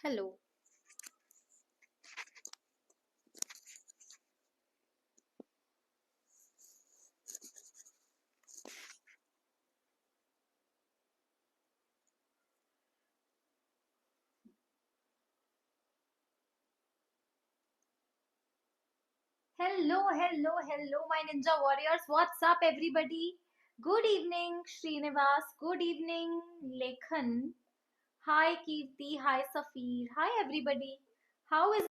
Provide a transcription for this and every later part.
Hello. Hello, my ninja warriors. What's up, everybody? Good evening, Srinivas. Good evening, Lekhan. Hi, Kirti. Hi, Safir. Hi, everybody. How is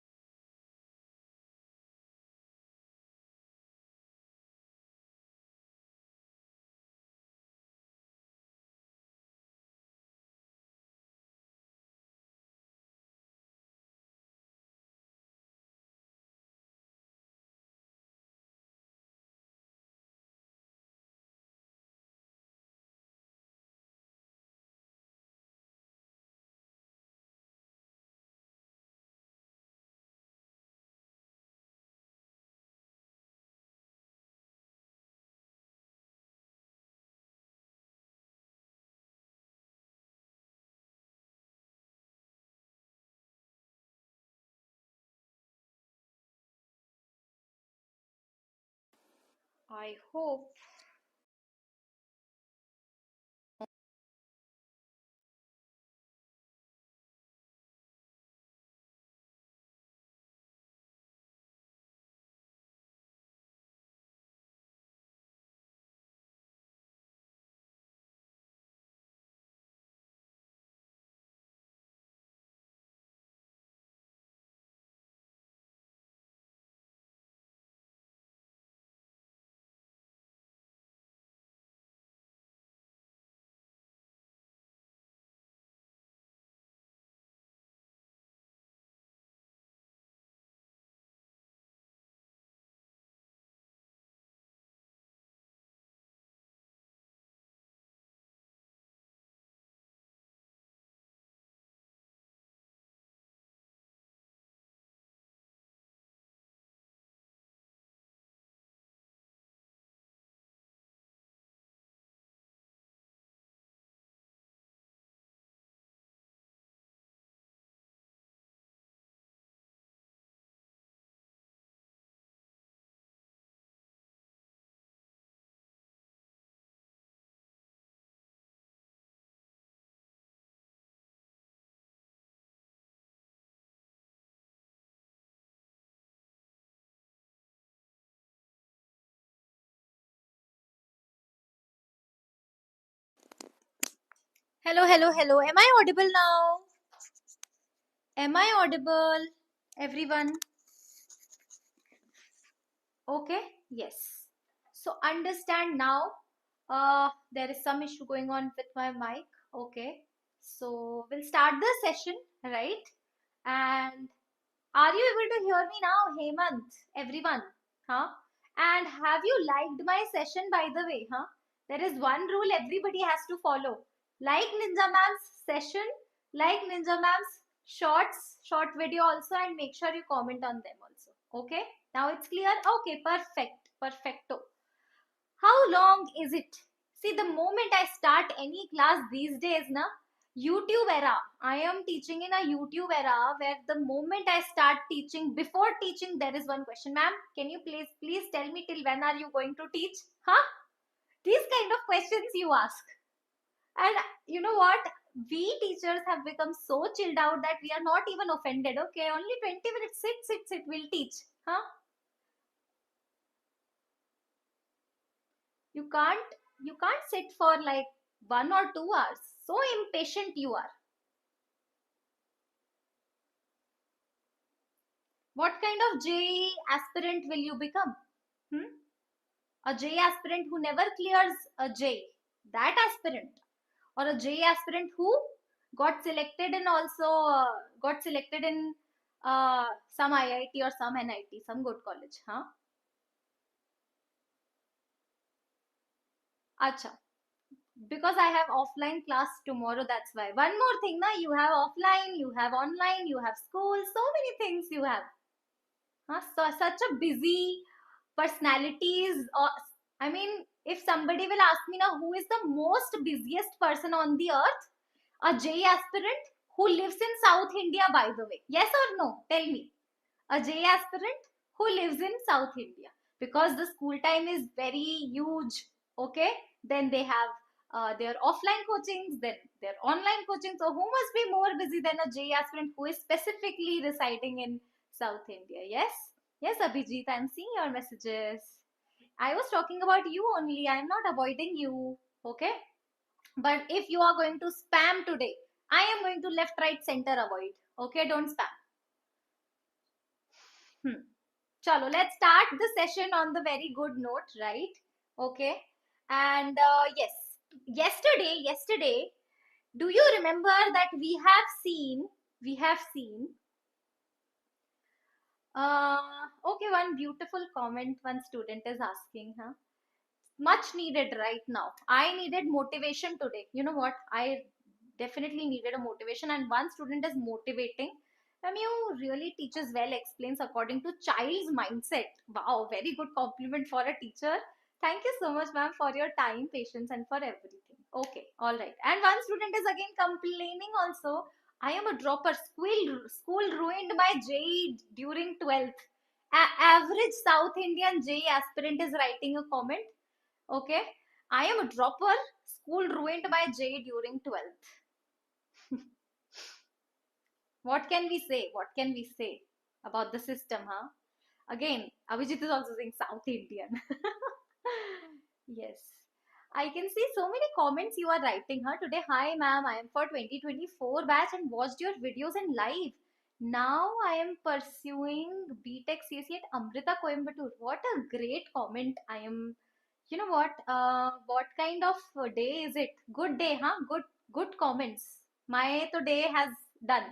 I hope. Hello. Am I audible now? Am I audible? Everyone? Okay. Yes. So understand now. There is some issue going on with my mic. Okay. So we'll start the session, right? And are you able to hear me now, Hemant? Everyone, huh? And have you liked my session, by the way, huh? There is one rule everybody has to follow. Like Ninja Ma'am's session, like Ninja Ma'am's short video also, and make sure you comment on them also. Okay? Now it's clear? Okay, perfecto. How long is it? See, the moment I start any class these days, na, YouTube era. I am teaching in a YouTube era where the moment I start teaching, before teaching, there is one question. Ma'am, can you please tell me till when are you going to teach? Huh? These kind of questions you ask. And you know what? We teachers have become so chilled out that we are not even offended. Okay, only 20 minutes. Sit. We'll teach. Huh? You can't sit for like 1 or 2 hours. So impatient you are. What kind of JEE aspirant will you become? Hmm? A JEE aspirant who never clears a JEE, that aspirant, or a JEE aspirant who got selected and also got selected in some IIT or some NIT, some good college, huh? Acha, because I have offline class tomorrow, that's why. One more thing, na, you have offline, you have online, you have school, so many things you have. Huh? So, such a busy personalities. I mean, if somebody will ask me now, who is the most busiest person on the earth? A JEE aspirant who lives in South India, by the way? Yes or no? Tell me. A J aspirant who lives in South India, because the school time is very huge. Okay, then they have their offline coachings, then their online coaching. So, who must be more busy than a J aspirant who is specifically residing in South India? Yes, yes, Abhijit, I'm seeing your messages. I was talking about you only. I'm not avoiding you. Okay, but if you are going to spam today, I am going to left, right, center avoid. Okay, don't spam. Hmm. Chalo, let's start the session on the very good note, right? Okay. And yes, yesterday, do you remember that we have seen, okay, one beautiful comment one student is asking, huh? Much needed right now. I needed motivation today. You know what? I definitely needed a motivation, and one student is motivating. Ma'am, you really teaches well, explains according to child's mindset. Wow, very good compliment for a teacher. Thank you so much, ma'am, for your time, patience, and for everything. Okay, all right. And one student is again complaining also. I am a dropper. School ruined my JE during 12th. Average South Indian JE aspirant is writing a comment. Okay. I am a dropper. School ruined my J during 12th. What can we say? What can we say about the system, huh? Again, Avijit is also saying South Indian. Yes. I can see so many comments you are writing, huh? Today, hi ma'am, I am for 2024 batch and watched your videos in live. Now I am pursuing BTech CSE at Amrita Coimbatore. What a great comment. I am, you know what kind of day is it? Good day, huh? Good comments. My today has done.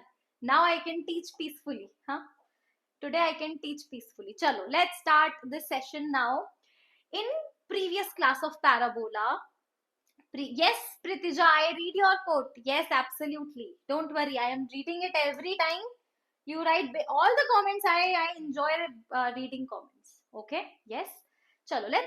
Now I can teach peacefully, huh? Today I can teach peacefully. Chalo, let's start this session now. In previous class of Parabola, yes, Pritija, I read your quote. Yes, absolutely. Don't worry, I am reading it every time. You write all the comments. I enjoy reading comments. Okay, yes. Chalo, let's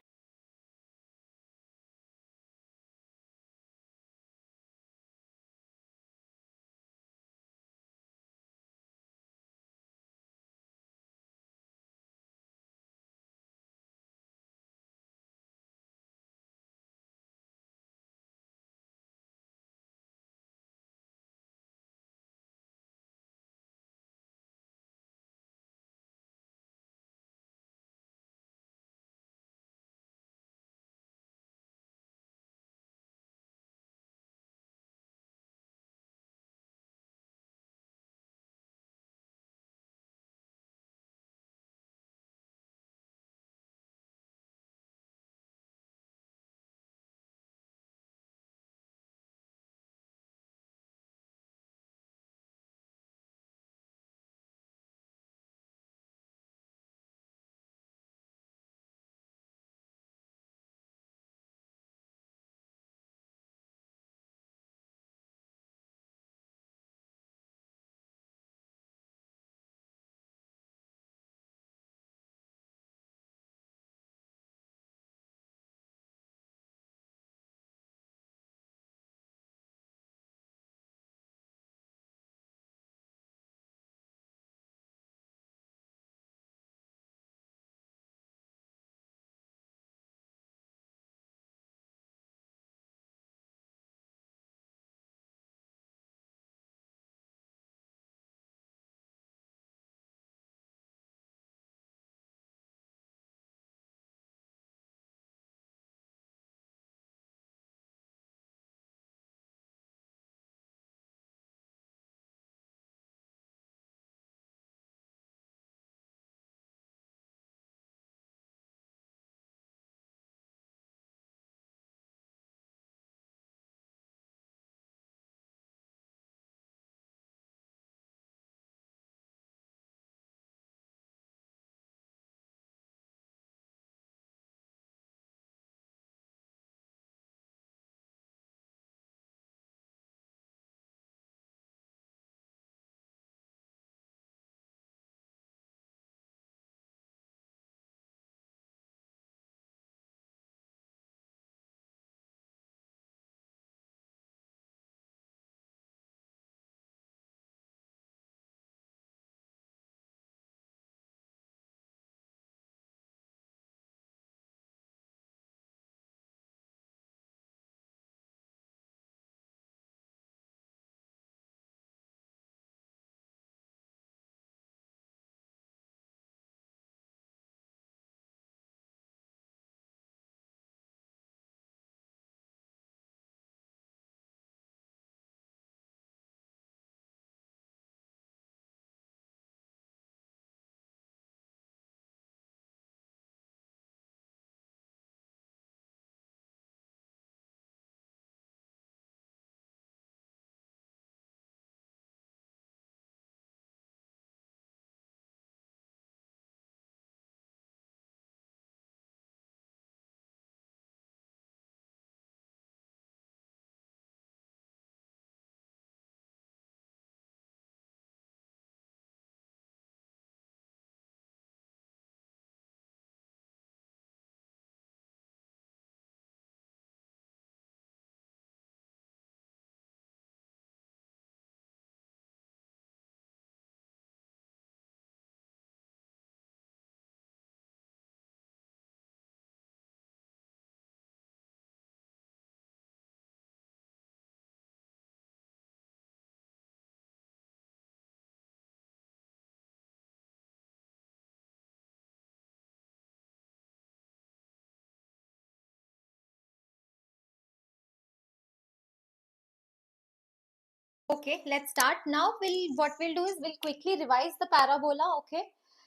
Okay, let's start. Now what we'll do is we'll quickly revise the parabola. Okay,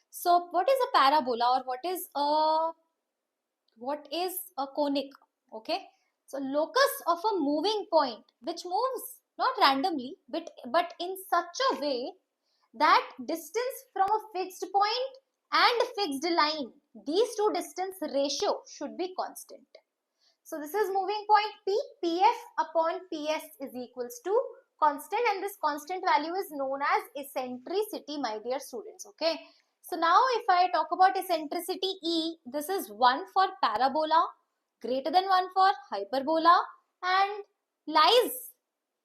so what is a parabola, or what is a conic? Okay, so locus of a moving point which moves not randomly but in such a way that distance from a fixed point and fixed line, these two distance ratio should be constant. So this is moving point P. PF upon PS is equals to constant, and this constant value is known as eccentricity, my dear students. Okay. So now if I talk about eccentricity E, this is 1 for parabola, greater than 1 for hyperbola, and lies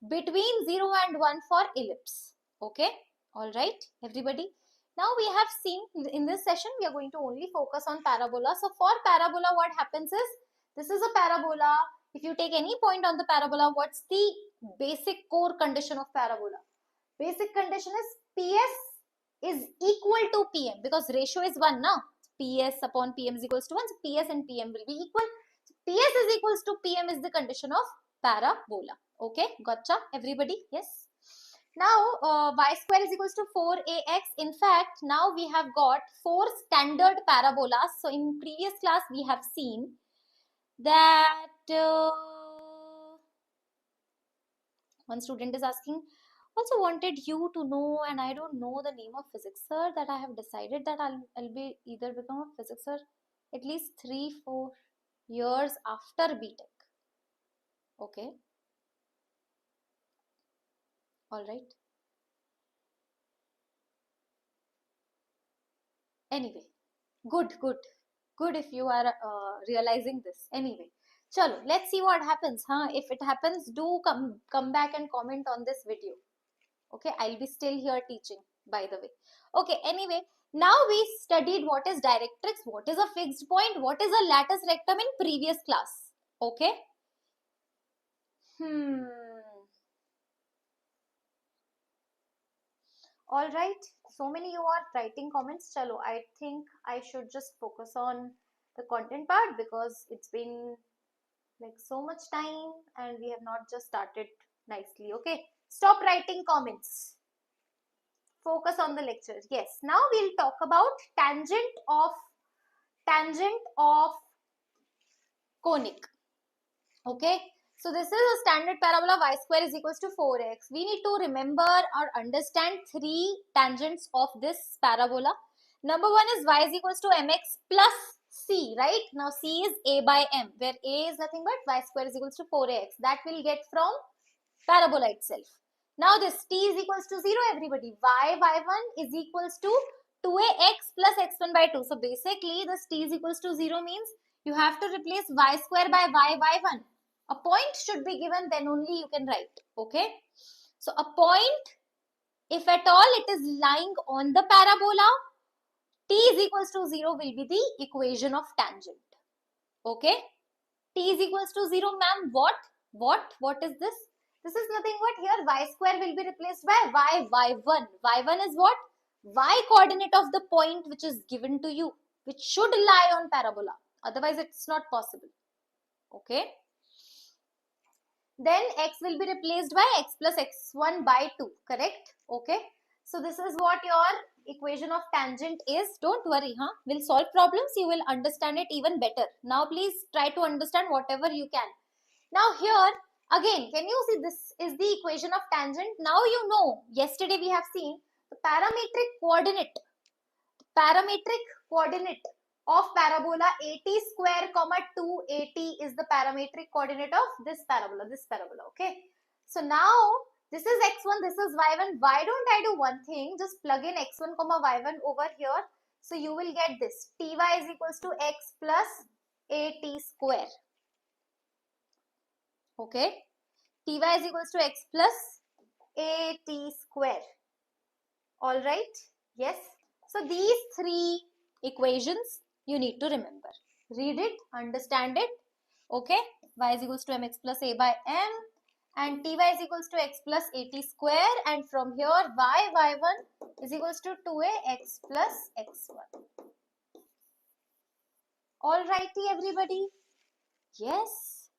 between 0 and 1 for ellipse. Okay. All right, everybody. Now we have seen in this session, we are going to only focus on parabola. So for parabola, what happens is, this is a parabola. If you take any point on the parabola, what's the basic core condition of parabola? Basic condition is PS is equal to PM, because ratio is 1 now. PS upon PM is equals to 1. So PS and PM will be equal. So PS is equals to PM is the condition of parabola. Okay, gotcha everybody? Yes. Now y square is equals to 4ax. In fact, now we have got 4 standard parabolas. So in previous class we have seen that one student is asking, also wanted you to know, and I don't know the name of physics sir, that I have decided that I'll be either become a physics sir at least 3-4 years after BTech. Okay, all right. Anyway, good if you are realizing this. Anyway, chalo, let's see what happens. If it happens, do come back and comment on this video. Okay, I'll be still here teaching, by the way. Okay, anyway, now we studied what is directrix, what is a fixed point, what is a latus rectum in previous class. Okay. All right, so many you are writing comments. Chalo, I think I should just focus on the content part, because it's been like so much time and we have not just started nicely. Okay, stop writing comments. Focus on the lecture. Yes, now we'll talk about tangent of conic. Okay, so this is a standard parabola. Y square is equals to 4x. We need to remember or understand 3 tangents of this parabola. Number 1 is y is equals to mx plus c, right? Now c is a by m, where a is nothing but y square is equals to 4x. That we'll get from parabola itself. Now this t is equals to 0, everybody. y1 is equals to 2ax plus x1 by 2. So basically this t is equals to 0 means you have to replace y square by y1. A point should be given, then only you can write. Okay. So a point, if at all it is lying on the parabola, t is equals to 0 will be the equation of tangent. Okay. T is equals to 0, ma'am. What is this? This is nothing but here y square will be replaced by y1. y1 is what? Y coordinate of the point which is given to you, which should lie on parabola. Otherwise, it's not possible. Okay. Then x will be replaced by x plus x1 by 2. Correct? Okay. So this is what your equation of tangent is. Don't worry, we'll solve problems. You will understand it even better. Now please try to understand whatever you can. Now here again, can you see this is the equation of tangent? Now you know, yesterday we have seen the parametric coordinate of parabola at square comma 2at is the parametric coordinate of this parabola. Okay. So now this is x1, this is y1. Why don't I do one thing? Just plug in x1 comma y1 over here. So you will get this. Ty is equals to x plus at square. Okay. Ty is equals to x plus at square. All right. Yes. So these 3 equations you need to remember. Read it, understand it. Okay. Y is equals to mx plus a by m, and ty is equals to x plus at square, and from here y1 is equals to 2ax plus x1. Alrighty, everybody. Yes.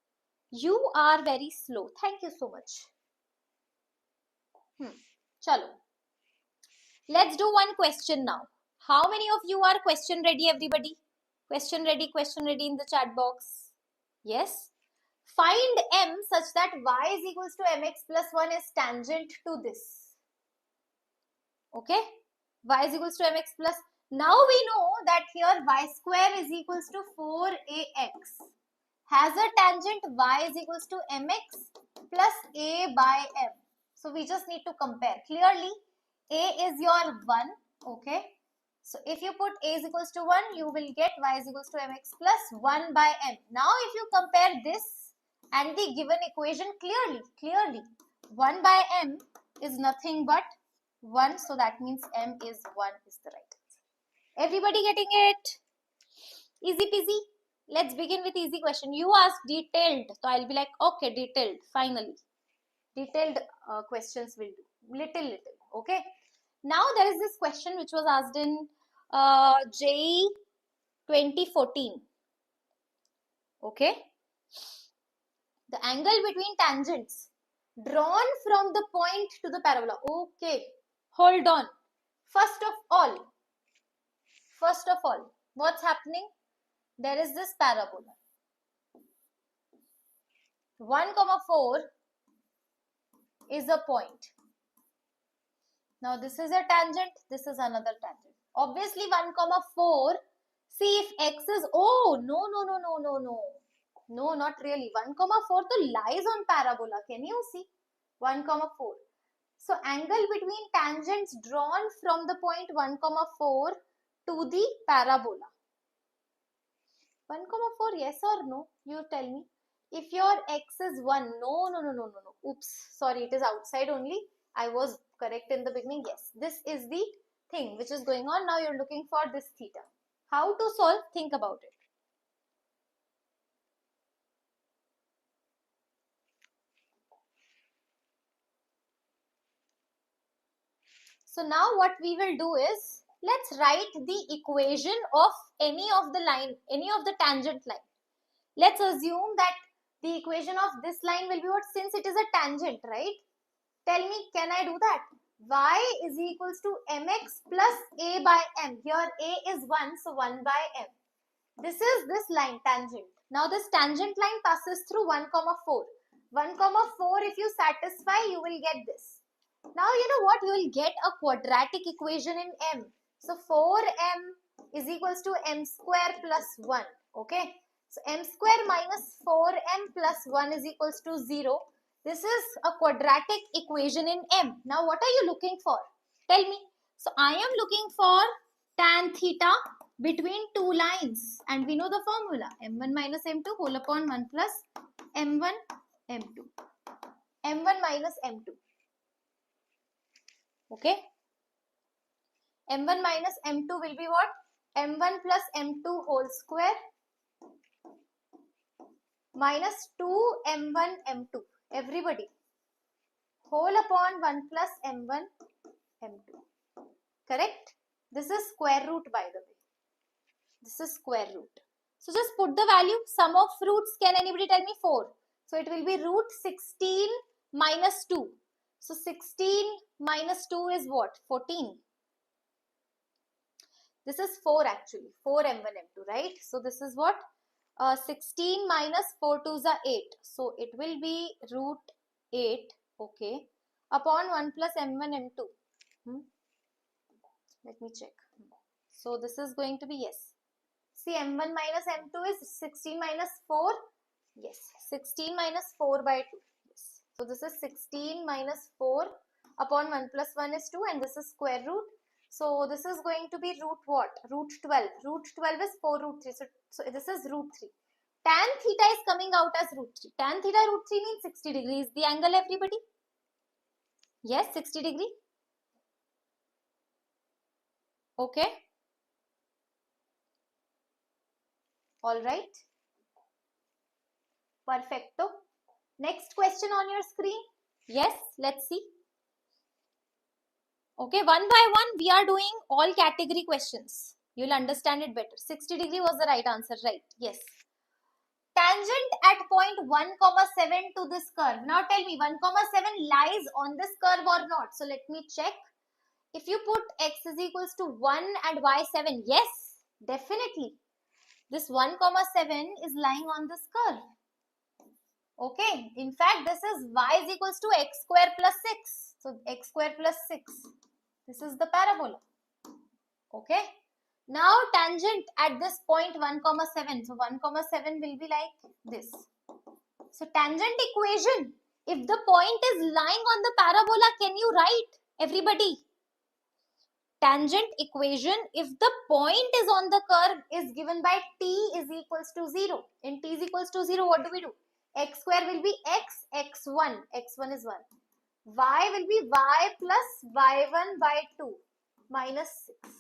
You are very slow. Thank you so much. Chalo. Let's do one question now. How many of you are question ready, everybody? Question ready in the chat box. Yes. Find m such that y is equals to mx plus 1 is tangent to this. Okay. Y is equals to mx plus. Now we know that here y square is equals to 4ax. Has a tangent y is equals to mx plus a by m. So we just need to compare. Clearly, a is your 1. Okay. So if you put a is equals to 1, you will get y is equals to mx plus 1 by m. Now if you compare this and the given equation clearly, 1 by m is nothing but 1. So that means m is 1 is the right answer. Everybody getting it? Easy peasy. Let's begin with easy question. You asked detailed. So I'll be like, okay, detailed. Finally. Detailed questions will do. Little. Okay. Now there is this question which was asked in JEE 2014. Okay. The angle between tangents drawn from the point to the parabola. Okay. Hold on. First of all, what's happening? There is this parabola. 1,4 is a point. Now this is a tangent, this is another tangent. Obviously 1,4, see if x is, oh, no. No, not really. 1,4 to lies on parabola. Can you see? 1,4. So angle between tangents drawn from the point 1,4 to the parabola. 1,4, yes or no? You tell me. If your x is 1, no. Oops, sorry, it is outside only. I was correct in the beginning. Yes, this is the thing which is going on. Now you're looking for this theta. How to solve? Think about it. So now what we will do is, let's write the equation of any of the tangent line. Let's assume that the equation of this line will be what? Since it is a tangent, right? Tell me, can I do that? Y is equals to mx plus a by m. Here a is 1, so 1 by m. This is this line, tangent. Now this tangent line passes through 1,4. 1,4 if you satisfy, you will get this. Now you know what? You will get a quadratic equation in m. So 4m is equals to m square plus 1. Okay. So m square minus 4m plus 1 is equals to 0. This is a quadratic equation in m. Now what are you looking for? Tell me. So I am looking for tan theta between two lines. And we know the formula. m1 minus m2 whole upon 1 plus m1 m2. m1 minus m2. Okay. m1 minus m2 will be what? m1 plus m2 whole square minus 2m1 m2. Everybody. Whole upon 1 plus m1 m2. Correct? This is square root, by the way. This is square root. So just put the value. Sum of roots, can anybody tell me? 4. So it will be root 16 minus 2. So 16 minus 2 is what? 14. This is 4 actually. 4 m1 m2, right? So this is what? 16 minus 4 2s are 8. So it will be root 8. Okay. Upon 1 plus m1 m2. Let me check. So this is going to be yes. See, m1 minus m2 is 16 minus 4. Yes. 16 minus 4 by 2. Yes. So this is 16 minus 4 upon 1 plus 1 is 2 and this is square root. So this is going to be root what? Root 12. Root 12 is 4 root 3. So this is root 3. Tan theta is coming out as root 3. Tan theta root 3 means 60 degrees. The angle, everybody? Yes, 60 degree. Okay. Alright. Perfecto. Next question on your screen. Yes, let's see. Okay, one by one we are doing all category questions. You'll understand it better. 60 degree was the right answer, right? Yes. tangent at point 1 comma 7 to this curve. Now tell me 1 comma 7 lies on this curve or not. So let me check. If you put x is equals to 1 and y 7, yes, definitely. This 1 comma 7 is lying on this curve. Okay, in fact, this is y is equals to x square plus 6. So x square plus 6. This is the parabola. Okay. Now tangent at this point 1 comma 7. So 1 comma 7 will be like this. So tangent equation. If the point is lying on the parabola, can you write, everybody? Tangent equation, if the point is on the curve, is given by t is equals to 0. In t is equals to 0, what do we do? X square will be x, x1. x1 is 1. Y will be y plus y1 by 2 minus 6.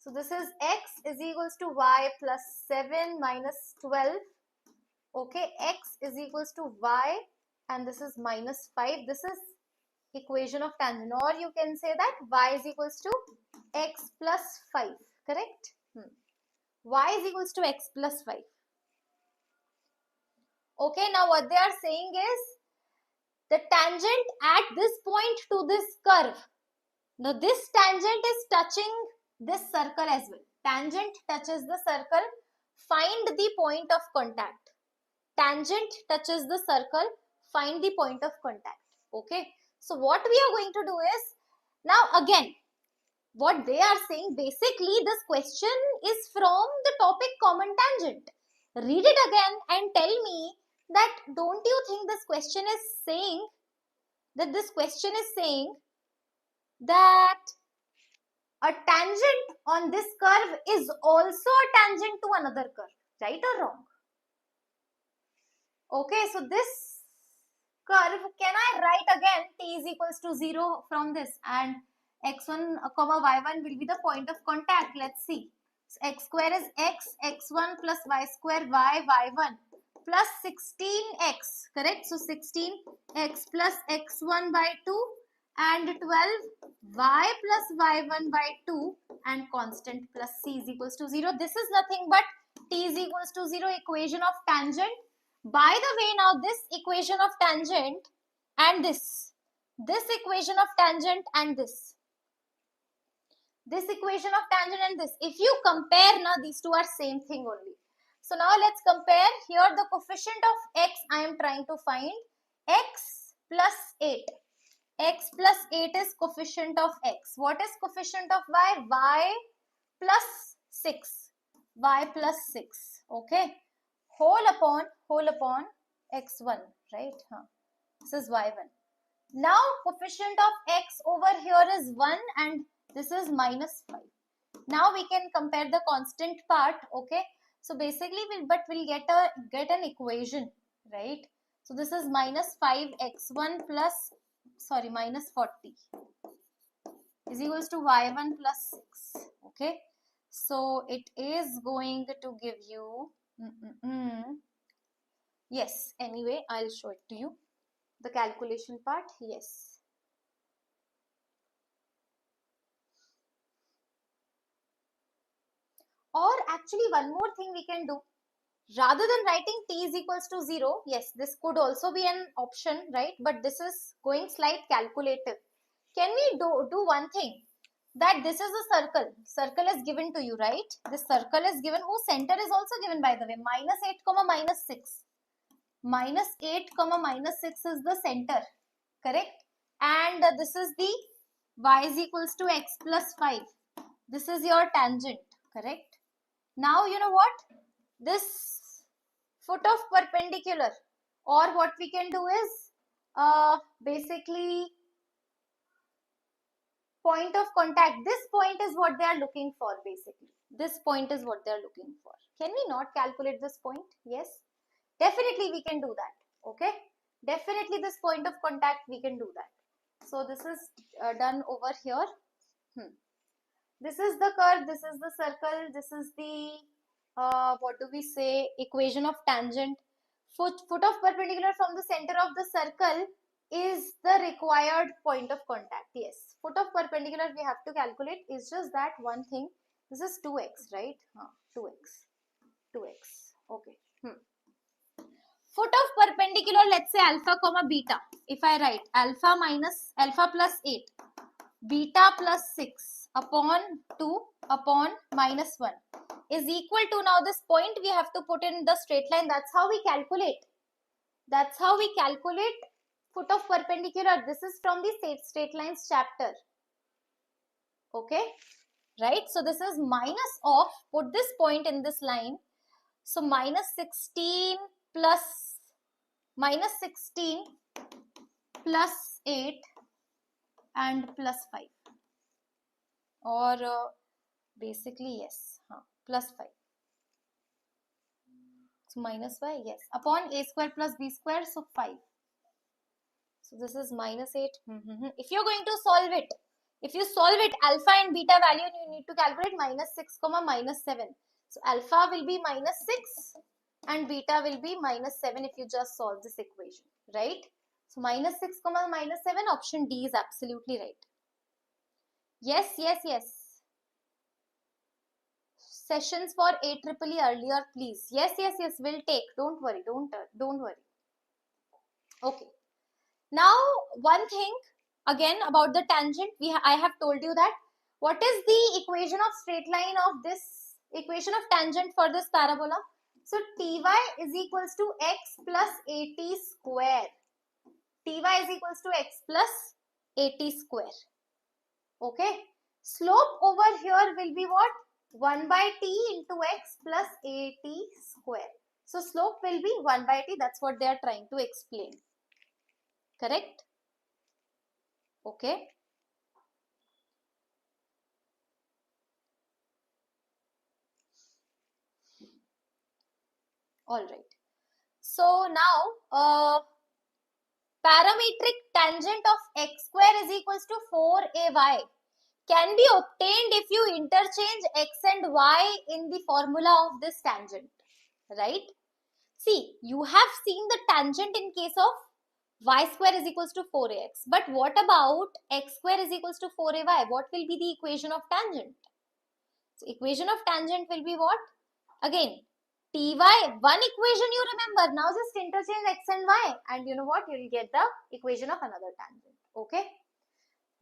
So this is x is equals to y plus 7 minus 12. Okay, x is equals to y and this is minus 5. This is equation of tangent, or you can say that y is equals to x plus 5, correct? Y is equals to x plus 5. Okay, now what they are saying is the tangent at this point to this curve. Now this tangent is touching this circle as well. Tangent touches the circle. Find the point of contact. Tangent touches the circle. Find the point of contact. Okay. So what we are going to do is, now again, what they are saying, basically this question is from the topic common tangent. Read it again and tell me that don't you think this question is saying that a tangent on this curve is also a tangent to another curve, right or wrong? Okay, so this curve, can I write again t is equals to 0 from this, and x1 comma y1 will be the point of contact. Let's see. So x square is x, x1 plus y square y, y1 plus 16x, correct? So 16x plus x1 by 2 and 12 y plus y1 by 2 and constant plus c is equals to 0. This is nothing but t is equals to 0, equation of tangent. By the way, now this equation of tangent and this equation of tangent and this equation of tangent and this, if you compare, now these two are same thing only. So now let's compare. Here the coefficient of x I am trying to find, x plus 8. X plus 8 is coefficient of x. What is coefficient of y? Y plus 6. Y plus 6. Okay. Whole upon x1, right? This is y1. Now coefficient of x over here is 1 and this is minus 5. Now we can compare the constant part. Okay. So basically we'll get an equation, right? So this is minus 5x1 plus, sorry, minus 40 is equals to y1 plus 6. Okay. So it is going to give you, yes, anyway, I'll show it to you. The calculation part, yes. Or actually one more thing we can do. Rather than writing t is equals to 0, yes, this could also be an option, right? But this is going slight calculative. Can we do one thing? That this is a circle. Circle is given to you, right? This circle is given, whose center is also given, by the way. Minus 8 comma minus 6. Minus 8 comma minus 6 is the center, correct? And this is the y is equals to x plus 5. This is your tangent, correct? Now you know what? This foot of perpendicular, or what we can do is basically point of contact. This point is what they are looking for, basically. This point is what they are looking for. Can we not calculate this point? Yes. Definitely we can do that. Okay. Definitely this point of contact we can do that. So this is done over here. This is the curve, this is the circle, this is the what do we say, equation of tangent. Foot of perpendicular from the center of the circle is the required point of contact. Yes, foot of perpendicular we have to calculate. Is just that one thing. This is 2x, right? 2x. Okay. foot of perpendicular, let's say alpha comma beta. If I write alpha plus 8, beta plus 6 upon 2 upon minus 1 is equal to, now this point we have to put in the straight line. That's how we calculate. That's how we calculate foot of perpendicular. This is from the straight lines chapter. Okay, right? So this is minus of, put this point in this line. So minus 16 plus 8 and plus 5, or basically yes, plus 5. So minus y, yes, upon a square plus b square, so 5. So this is minus 8. If you're going to solve it, if you solve it, alpha and beta value, you need to calculate minus 6 comma minus 7. So alpha will be minus 6 and beta will be minus 7 if you just solve this equation, right? So minus 6 comma minus 7, option D is absolutely right. Yes. Sessions for AEEE earlier, please. Yes, we'll take. Don't worry, don't worry. Okay. Now, one thing again about the tangent, I have told you that what is the equation of straight line of this equation of tangent for this parabola? So ty is equals to x plus at square. Ty is equals to x plus at square. Okay. Slope over here will be what? 1 by t into x plus at square. So slope will be 1 by t. That's what they are trying to explain. Correct? Okay. All right. So now, parametric tangent of x square is equals to 4ay can be obtained if you interchange x and y in the formula of this tangent, right? See, you have seen the tangent in case of y square is equals to 4ax. But what about x square is equals to 4ay? What will be the equation of tangent? So, equation of tangent will be what? Again, ty, one equation you remember. Now just interchange x and y, and you know what? You will get the equation of another tangent. Okay?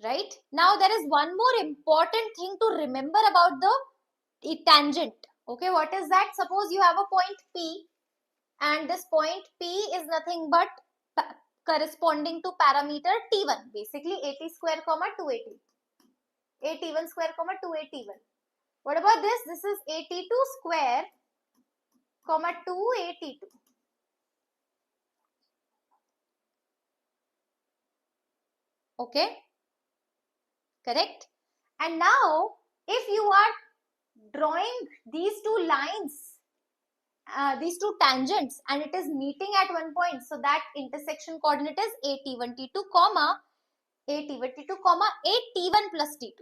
Right? Now there is one more important thing to remember about the tangent. Okay, what is that? Suppose you have a point P, and this point P is nothing but corresponding to parameter T1, basically at square comma 2at. at1 square comma 2at1. What about this? This is at2 square comma 2at2. Okay, correct? And now if you are drawing these two lines, these two tangents, and it is meeting at one point, so that intersection coordinate is at1t2 comma at1t2 comma at1 plus t2.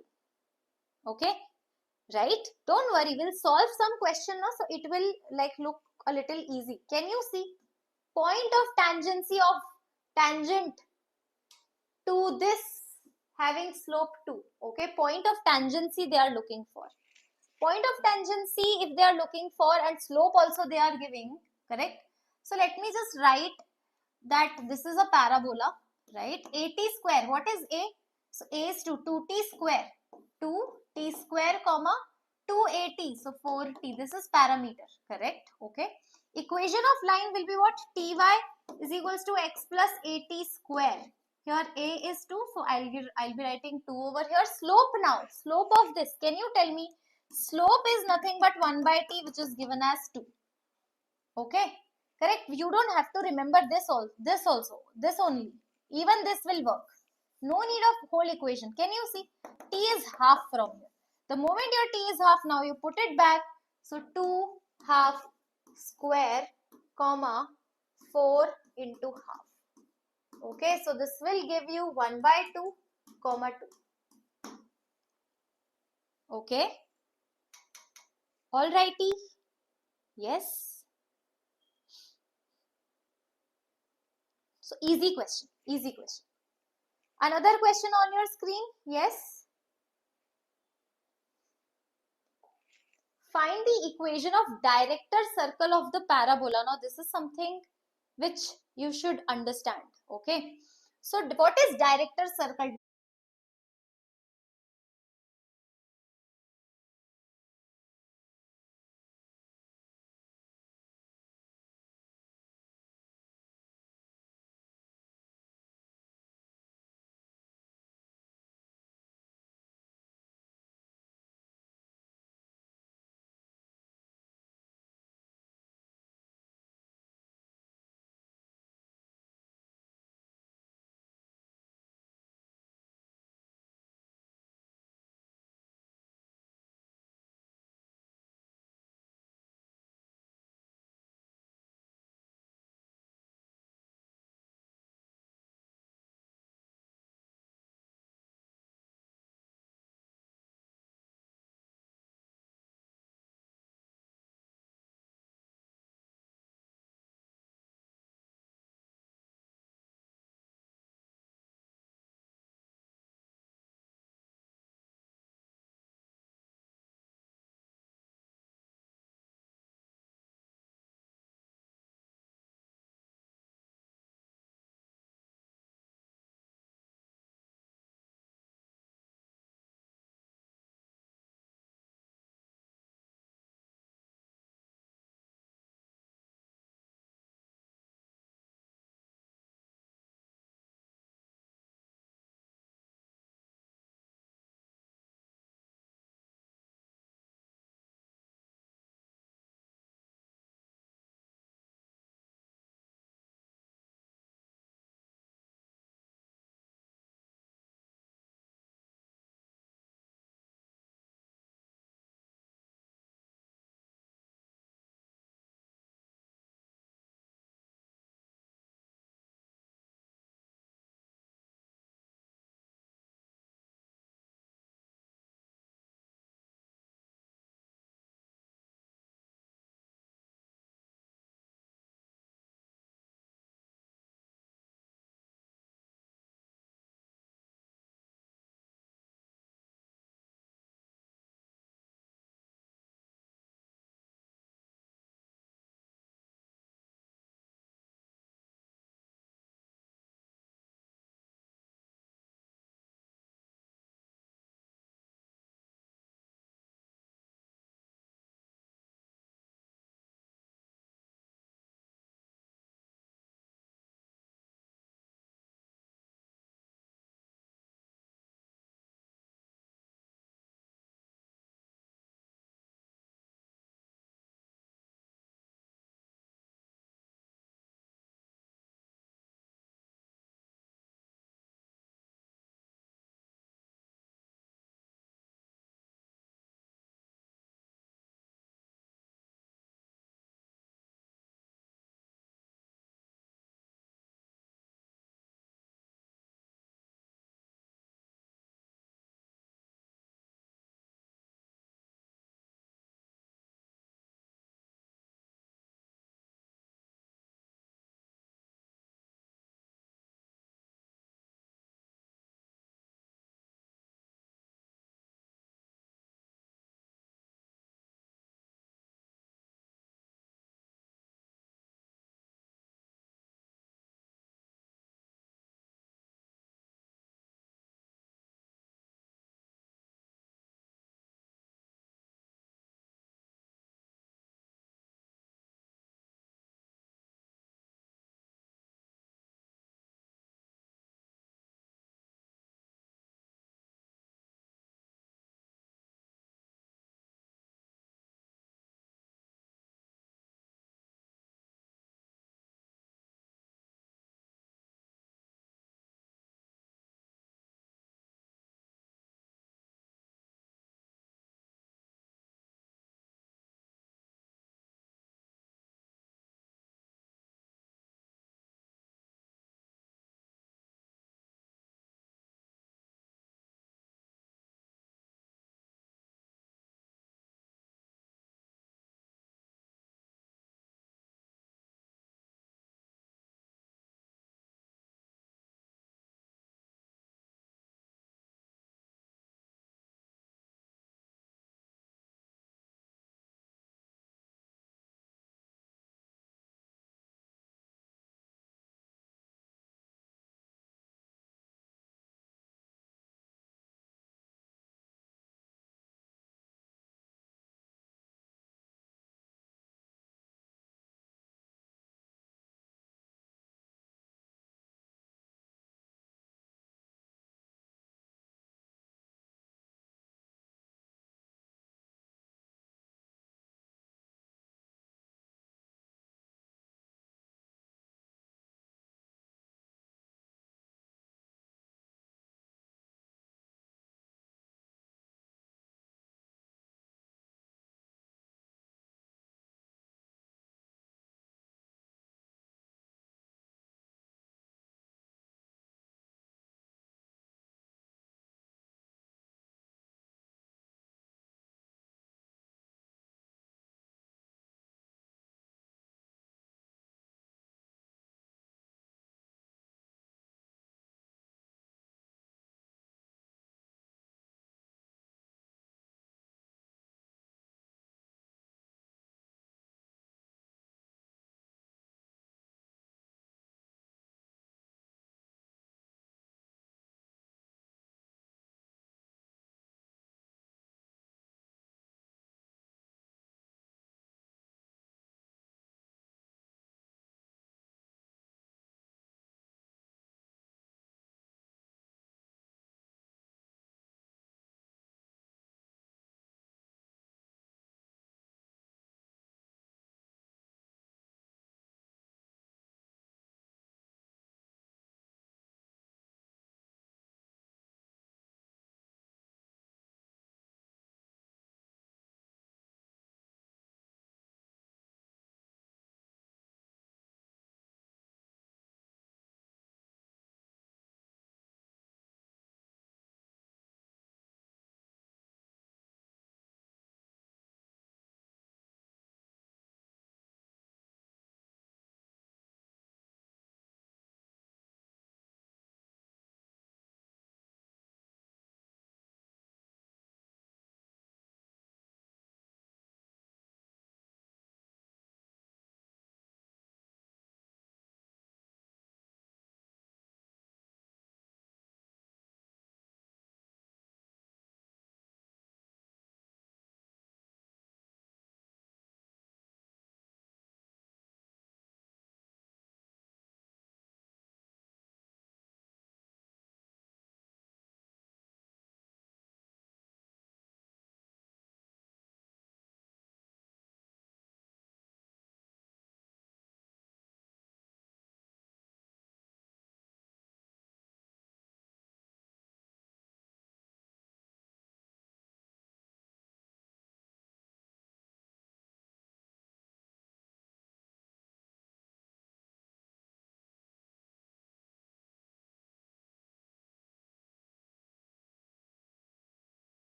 Okay, right? Don't worry, we'll solve some question now, so it will like look a little easy. Can you see? Point of tangency of tangent to this having slope 2. Okay, point of tangency they are looking for. Point of tangency if they are looking for, and slope also they are giving, correct? So let me just write that this is a parabola, right? At square, what is a? So a is 2t square, 2t square comma 2at, so 4t. This is parameter, correct? Okay. Equation of line will be what? Ty is equals to x plus at square. Here a is 2, so I'll be writing 2 over here. Slope now, slope of this, can you tell me? Slope is nothing but 1 by t, which is given as 2. Okay, correct? You don't have to remember this only. Even this will work. No need of whole equation. Can you see? T is half from here. The moment your t is half, now you put it back. So 2 half square comma 4 into half. Okay, so this will give you 1 by 2 comma 2. Okay. Alrighty. Yes. So easy question. Easy question. Another question on your screen. Yes. Find the equation of director circle of the parabola. Now this is something which you should understand. Okay, so what is director circle?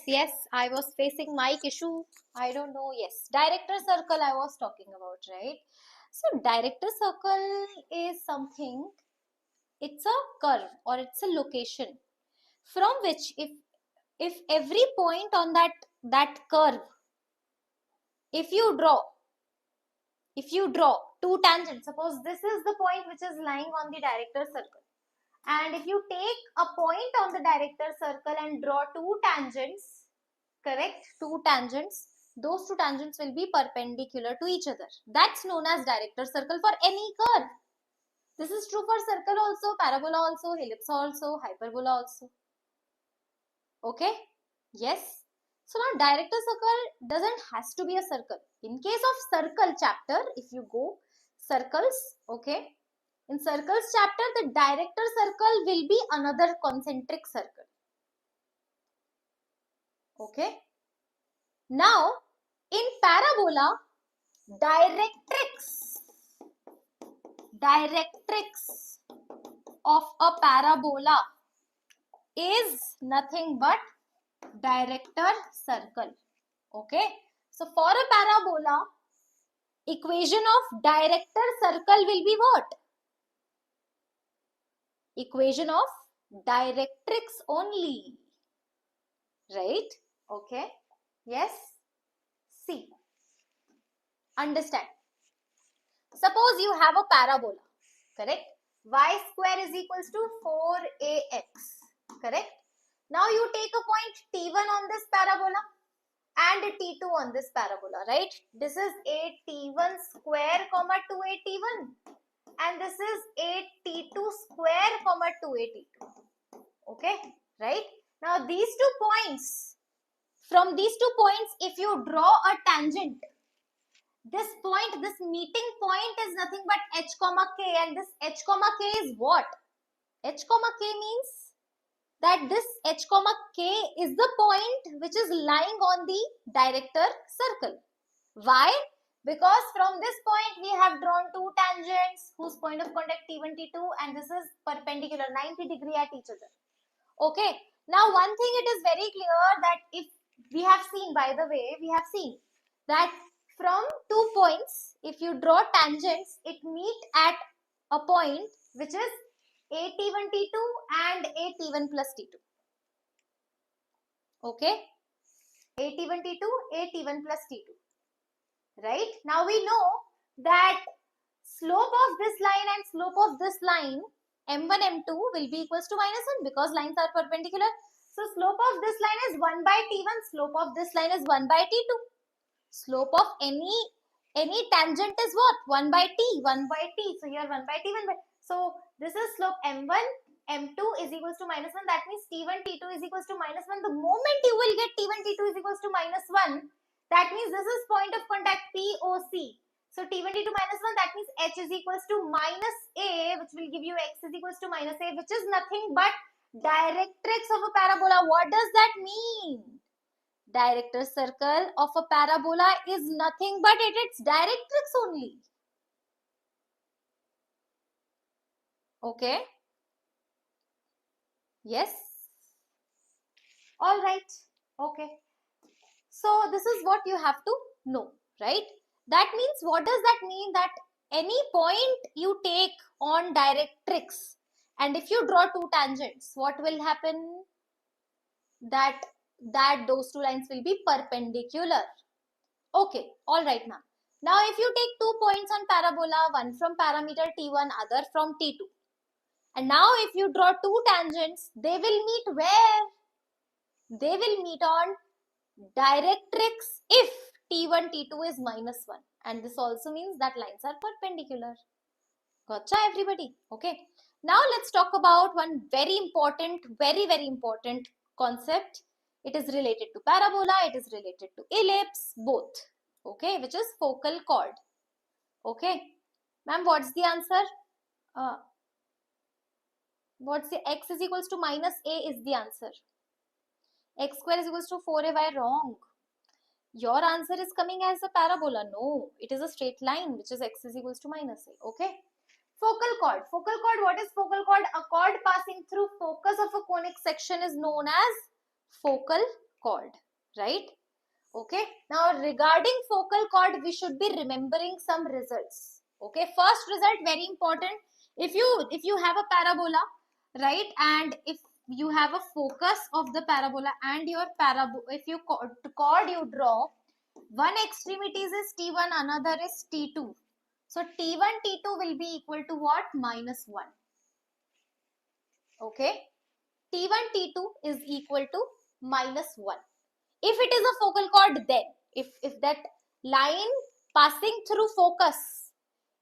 Yes, I was facing mic issue. I don't know. Yes, director circle I was talking about, right? So director circle is something, it's a curve or it's a location from which if every point on that curve, if you draw two tangents, suppose this is the point which is lying on the director circle, and if you take a point on the director circle and draw two tangents, correct, two tangents, those two tangents will be perpendicular to each other. That's known as director circle for any curve. This is true for circle also, parabola also, ellipse also, hyperbola also. Okay, yes. So now director circle doesn't has to be a circle. In case of circle chapter, if you go circles, okay, in circles chapter, the director circle will be another concentric circle. Okay. Now, in parabola, directrix of a parabola is nothing but director circle. Okay. So, for a parabola, equation of director circle will be what? Equation of directrix only. Right? Okay. Yes. See. Understand. Suppose you have a parabola. Correct? Y square is equals to 4ax. Correct? Now you take a point T1 on this parabola and T2 on this parabola, right? This is 8T1 square comma 2AT1 and this is 8T2 square comma 2AT2. Okay, right? Now these two points, from these two points, if you draw a tangent, this point, this meeting point is nothing but h comma k, and this h comma k is what? H comma k means that this h comma k is the point which is lying on the director circle. Why? Because from this point we have drawn two tangents whose point of contact T1, T2, and this is perpendicular 90 degree at each other. Okay. Now one thing it is very clear that if we have seen, by the way, we have seen that from 2 points, if you draw tangents, it meet at a point which is AT1 T2 and AT1 plus T2. Okay, AT1 T2, AT1 plus T2. Right? Now we know that slope of this line and slope of this line, M1, M2 will be equals to -1 because lines are perpendicular. So slope of this line is 1 by T1, slope of this line is 1 by T2. Slope of any tangent is what? 1 by T, 1 by T. So here 1 by T, 1 by. So this is slope M1, M2 is equals to -1. That means T1, T2 is equals to -1. The moment you will get T1, T2 is equals to -1, that means this is point of contact POC. So T1, T2 -1, that means H is equals to -A, which will give you X is equals to -A, which is nothing but directrix of a parabola. What does that mean? Director circle of a parabola is nothing but its directrix only. Okay. Yes. All right. Okay. So this is what you have to know, right? That means, what does that mean? That any point you take on directrix, and if you draw two tangents, what will happen? That those two lines will be perpendicular. Okay, all right, ma'am. Now, if you take 2 points on parabola, one from parameter T1, other from T2, and now if you draw two tangents, they will meet where? They will meet on directrix if T1, T2 is -1, and this also means that lines are perpendicular. Gotcha, everybody? Okay. Now let's talk about one very important concept. It is related to parabola, it is related to ellipse, both. Okay, which is focal chord. Okay. Ma'am, what's the answer? What's the x is equals to -a is the answer. X square is equals to 4a. Why wrong? Your answer is coming as a parabola. No, it is a straight line which is x is equals to -a. Okay. Focal chord. Focal chord, what is focal chord? A chord passing through focus of a conic section is known as focal chord, right? Okay, now regarding focal chord, we should be remembering some results. Okay, first result, very important. If you have a parabola, right, and if you have a focus of the parabola and your if you chord you draw, one extremities is T1, another is T2. So T1, T2 will be equal to what? -1. Okay, T1, T2 is equal to -1. If it is a focal chord, then if that line passing through focus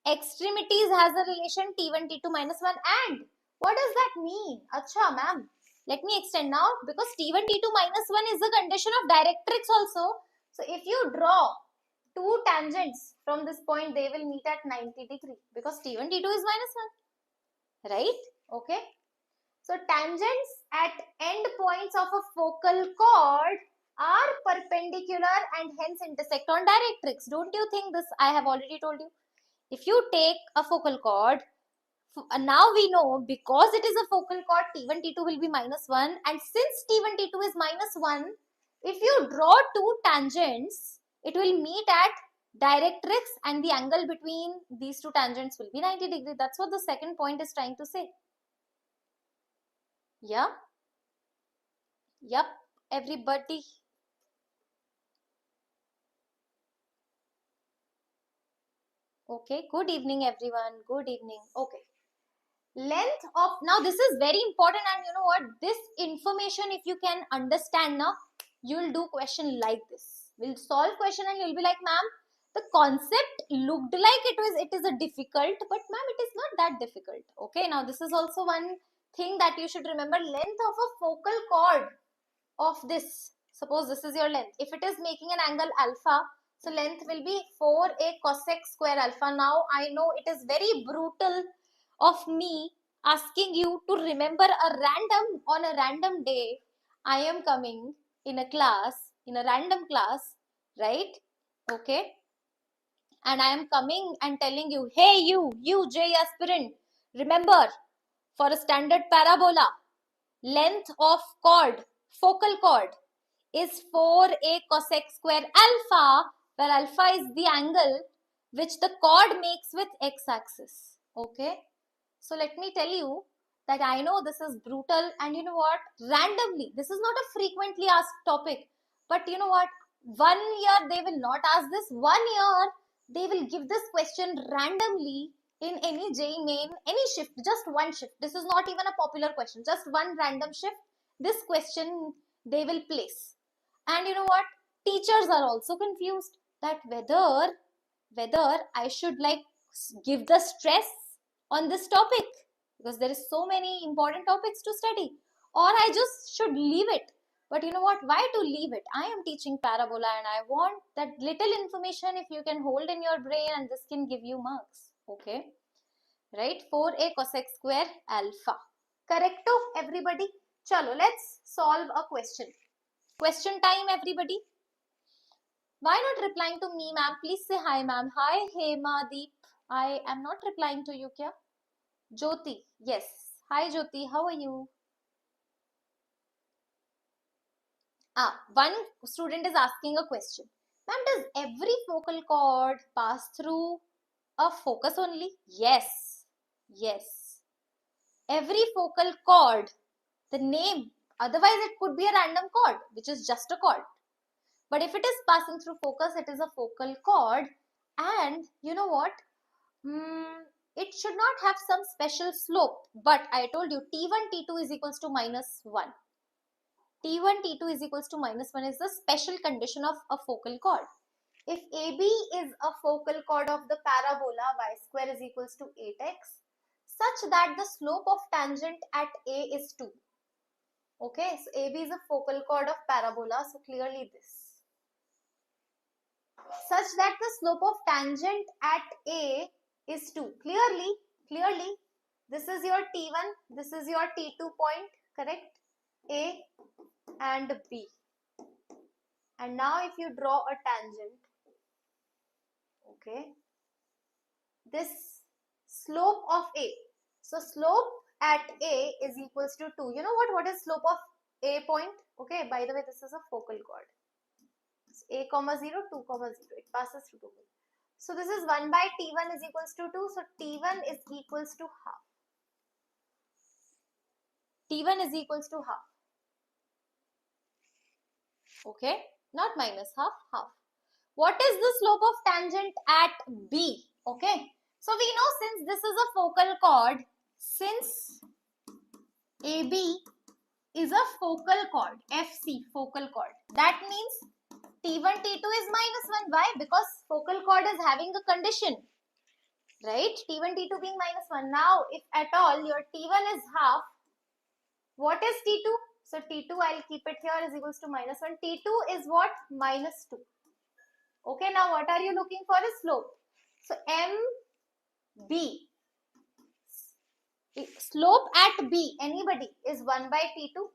extremities has a relation T1, T2 -1, and what does that mean? Acha ma'am, let me extend now, because T1, T2 -1 is a condition of directrix also. So if you draw two tangents from this point, they will meet at 90 degree because T1, T2 is -1, right? Okay. So tangents at end points of a focal chord are perpendicular and hence intersect on directrix. Don't you think this? I have already told you. If you take a focal chord, now we know because it is a focal chord, T1, T2 will be -1, and since T1, T2 is -1, if you draw two tangents, it will meet at directrix and the angle between these two tangents will be 90 degree. That's what the second point is trying to say. Yeah. Yep, everybody. Okay, good evening, everyone. Good evening. Okay. Length of, now this is very important, and you know what? This information, if you can understand now, you'll do question like this. We'll solve question and you'll be like, ma'am, the concept looked like it is a difficult, but ma'am, it is not that difficult. Okay, now this is also one thing that you should remember. Length of a focal chord of this, suppose this is your length, if it is making an angle alpha, so length will be 4a cosec square alpha. Now I know it is very brutal of me asking you to remember on a random day. I am coming in a random class, right? Okay, and I am coming and telling you, hey you J aspirant, remember, for a standard parabola, length of chord, focal chord, is 4a cosec square alpha, where alpha is the angle which the chord makes with x-axis. Okay, so let me tell you that I know this is brutal, and you know what, randomly, this is not a frequently asked topic, but you know what, 1 year they will not ask this, 1 year they will give this question randomly in any JEE main, any shift, just one shift. This is not even a popular question, just one random shift. This question they will place. And you know what? Teachers are also confused that whether I should like give the stress on this topic, because there is so many important topics to study, or I just should leave it. But you know what? Why to leave it? I am teaching parabola and I want that little information if you can hold in your brain, and this can give you marks. Okay, right? 4a cosec square alpha. Correcto, everybody? Chalo, let's solve a question. Question time, everybody. Why not replying to me, ma'am? Please say hi, ma'am. Hi, Hema, Deep. I am not replying to you, kya? Jyoti, yes. Hi, Jyoti. How are you? One student is asking a question. Ma'am, does every focal chord pass through a focus only? Yes. Yes. Every focal chord, the name, otherwise it could be a random chord, which is just a chord. But if it is passing through focus, it is a focal chord. And you know what? It should not have some special slope. But I told you T1, T2 is equals to -1. T1, T2 is equals to -1 is the special condition of a focal chord. If AB is a focal chord of the parabola, y square is equals to 8x, such that the slope of tangent at A is 2. Okay, so AB is a focal chord of parabola, so clearly this. Such that the slope of tangent at A is 2. Clearly, this is your T1, this is your T2 point, correct? A and B. And now if you draw a tangent, okay, this slope of A. So slope at A is equals to 2. You know what is slope of A point. Okay, by the way, this is a focal chord. So A comma 0, 2 comma 0. It passes through 2. So this is 1 by T1 is equals to 2. So T1 is equals to half. T1 is equals to half. Okay, not minus half, half. What is the slope of tangent at B? Okay, so we know since this is a focal chord, since AB is a focal chord, FC, focal chord, that means T1, T2 is minus 1. Why? Because focal chord is having a condition, right? T1, T2 being minus 1. Now, if at all your T1 is half, what is T2? So T2, I'll keep it here, is equals to minus 1. T2 is what? Minus 2. Okay, now what are you looking for? A slope. So MB, slope at B, anybody, is 1 by T2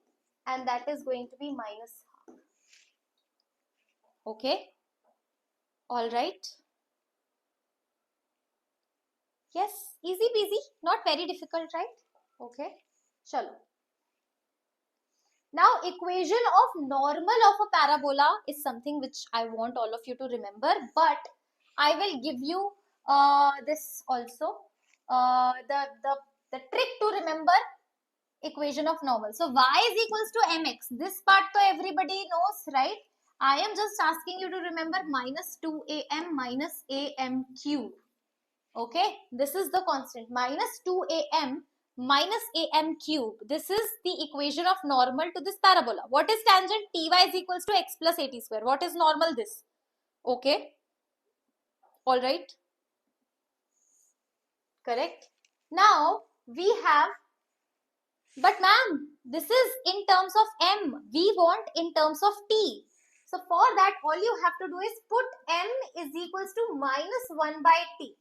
and that is going to be minus half. Okay, alright. Yes, easy peasy, not very difficult, right? Okay, chalo. Now, equation of normal of a parabola is something which I want all of you to remember, but I will give you this also, the trick to remember equation of normal. So, y is equals to mx. This part to everybody knows, right? I am just asking you to remember minus 2am minus am cube. Okay, this is the constant, minus 2am minus am cube. This is the equation of normal to this parabola. What is tangent? Ty is equals to x plus at square. What is normal? This. Okay, all right, correct. Now we have, but ma'am, this is in terms of m. We want in terms of t. So for that, all you have to do is put m is equals to minus 1 by t.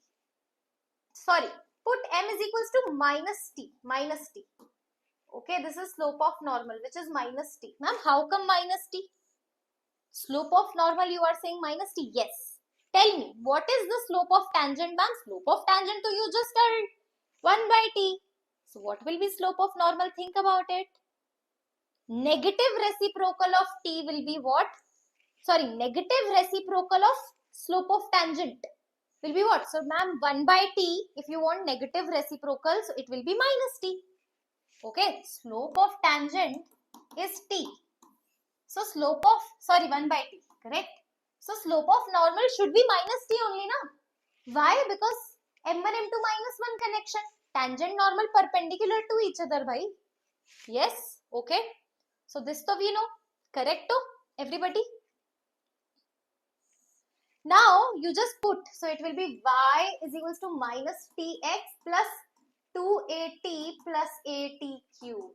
Sorry, put m is equals to minus t. Okay, this is slope of normal, which is minus t. Ma'am, how come minus t? Slope of normal, you are saying minus t? Yes. Tell me, what is the slope of tangent, ma'am? Slope of tangent to you just told 1 by t. So what will be slope of normal? Think about it. Negative reciprocal of t will be what? Sorry, negative reciprocal of slope of tangent will be what? So, ma'am, 1 by t, if you want negative reciprocal, so it will be minus t. Okay, slope of tangent is t. So, slope of, sorry, 1 by t, correct? So, slope of normal should be minus t only, na? Why? Because m1, m2 minus 1 connection. Tangent normal perpendicular to each other, bhai. Yes, okay. So, this to we know. Correct to everybody? Now, you just put, so it will be y is equals to minus tx plus 2at plus at cube.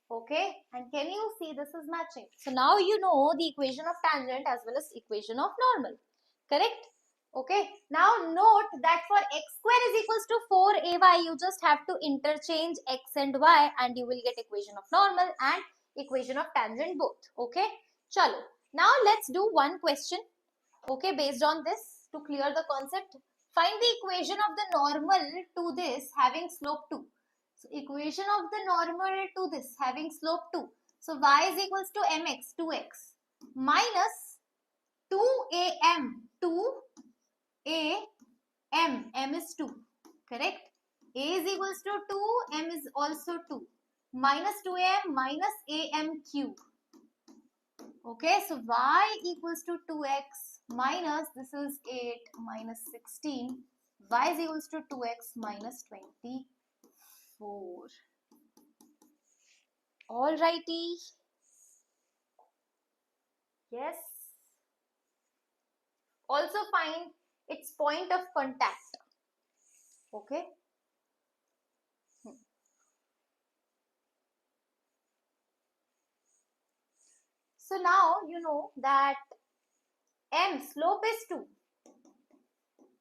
Okay, and can you see this is matching? So now you know the equation of tangent as well as equation of normal. Correct? Okay, now note that for x square is equals to 4ay, you just have to interchange x and y and you will get equation of normal and equation of tangent both. Okay, chalo. Now let's do one question. Okay, based on this, to clear the concept, find the equation of the normal to this having slope 2. So, equation of the normal to this having slope 2. So, y is equals to mx, 2x, minus 2am, 2am, m is 2, correct? A is equals to 2, m is also 2, minus 2am minus am cube. Okay, so y equals to 2x minus, this is 8 minus 16, y is equals to 2x minus 24. Alrighty. Yes. Also find its point of contact. Okay. So now you know that m slope is 2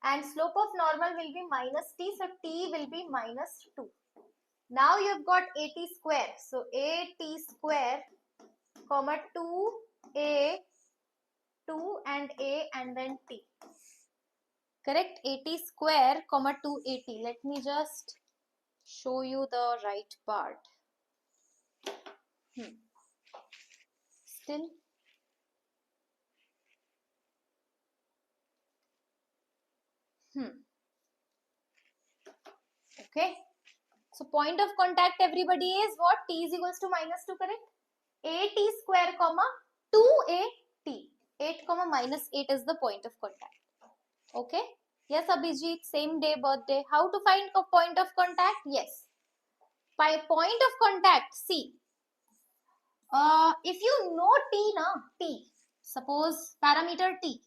and slope of normal will be minus t, so t will be minus 2. Now you've got at square, so at square comma 2a, 2 and a and then t. Correct? At square comma 2at. Let me just show you the right part. Still? Okay. So point of contact, everybody, is what? T is equals to minus 2, correct? 8t square comma 2at. 8 comma minus 8 is the point of contact. Okay. Yes, Abhijit, same day, birthday. How to find a point of contact? Yes. By point of contact, see. If you know T, suppose parameter T.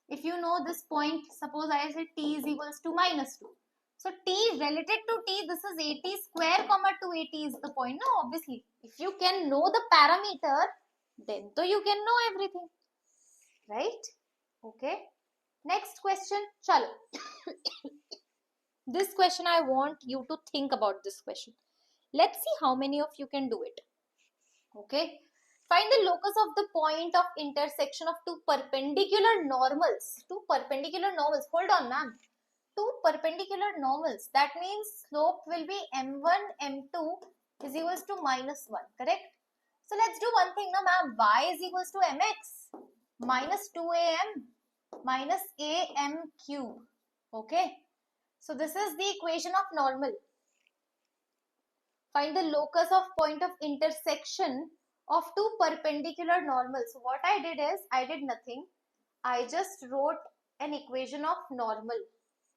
If you know this point, suppose I say T is equals to minus 2. So T related to T, this is 80 square comma 280 is the point. No, obviously. If you can know the parameter, then so you can know everything. Right? Okay. Next question. Chalo. This question, I want you to think about this question. Let's see how many of you can do it. Okay. Find the locus of the point of intersection of two perpendicular normals. Two perpendicular normals. Hold on, ma'am. Two perpendicular normals. That means slope will be m1, m2 is equals to minus 1. Correct? So let's do one thing now, ma'am. Y is equals to mx minus 2am minus am cube. Okay. So this is the equation of normal. Find the locus of point of intersection of two perpendicular normals. So what I did is, I did nothing. I just wrote an equation of normal.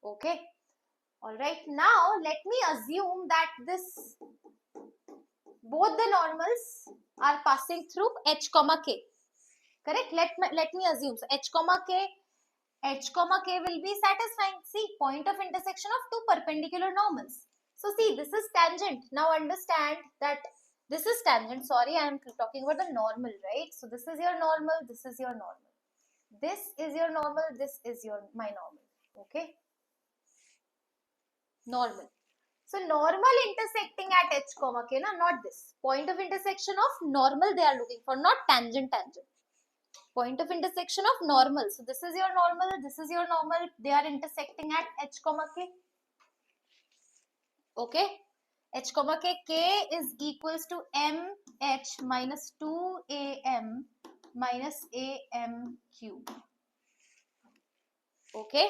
Okay. Alright. Now let me assume that both the normals are passing through h comma k. Correct? Let me assume. So h comma k will be satisfying. See, point of intersection of two perpendicular normals. So see, this is tangent. Now understand that this is tangent. Sorry, I am talking about the normal, right? So this is your normal, this is your normal. This is your normal, this is my normal. Okay? Normal. So normal intersecting at h comma k, not this. Point of intersection of normal they are looking for, not tangent. Point of intersection of normal. So this is your normal, this is your normal. They are intersecting at h comma k. Okay. H comma k is equals to mh minus 2am minus am cube. Okay.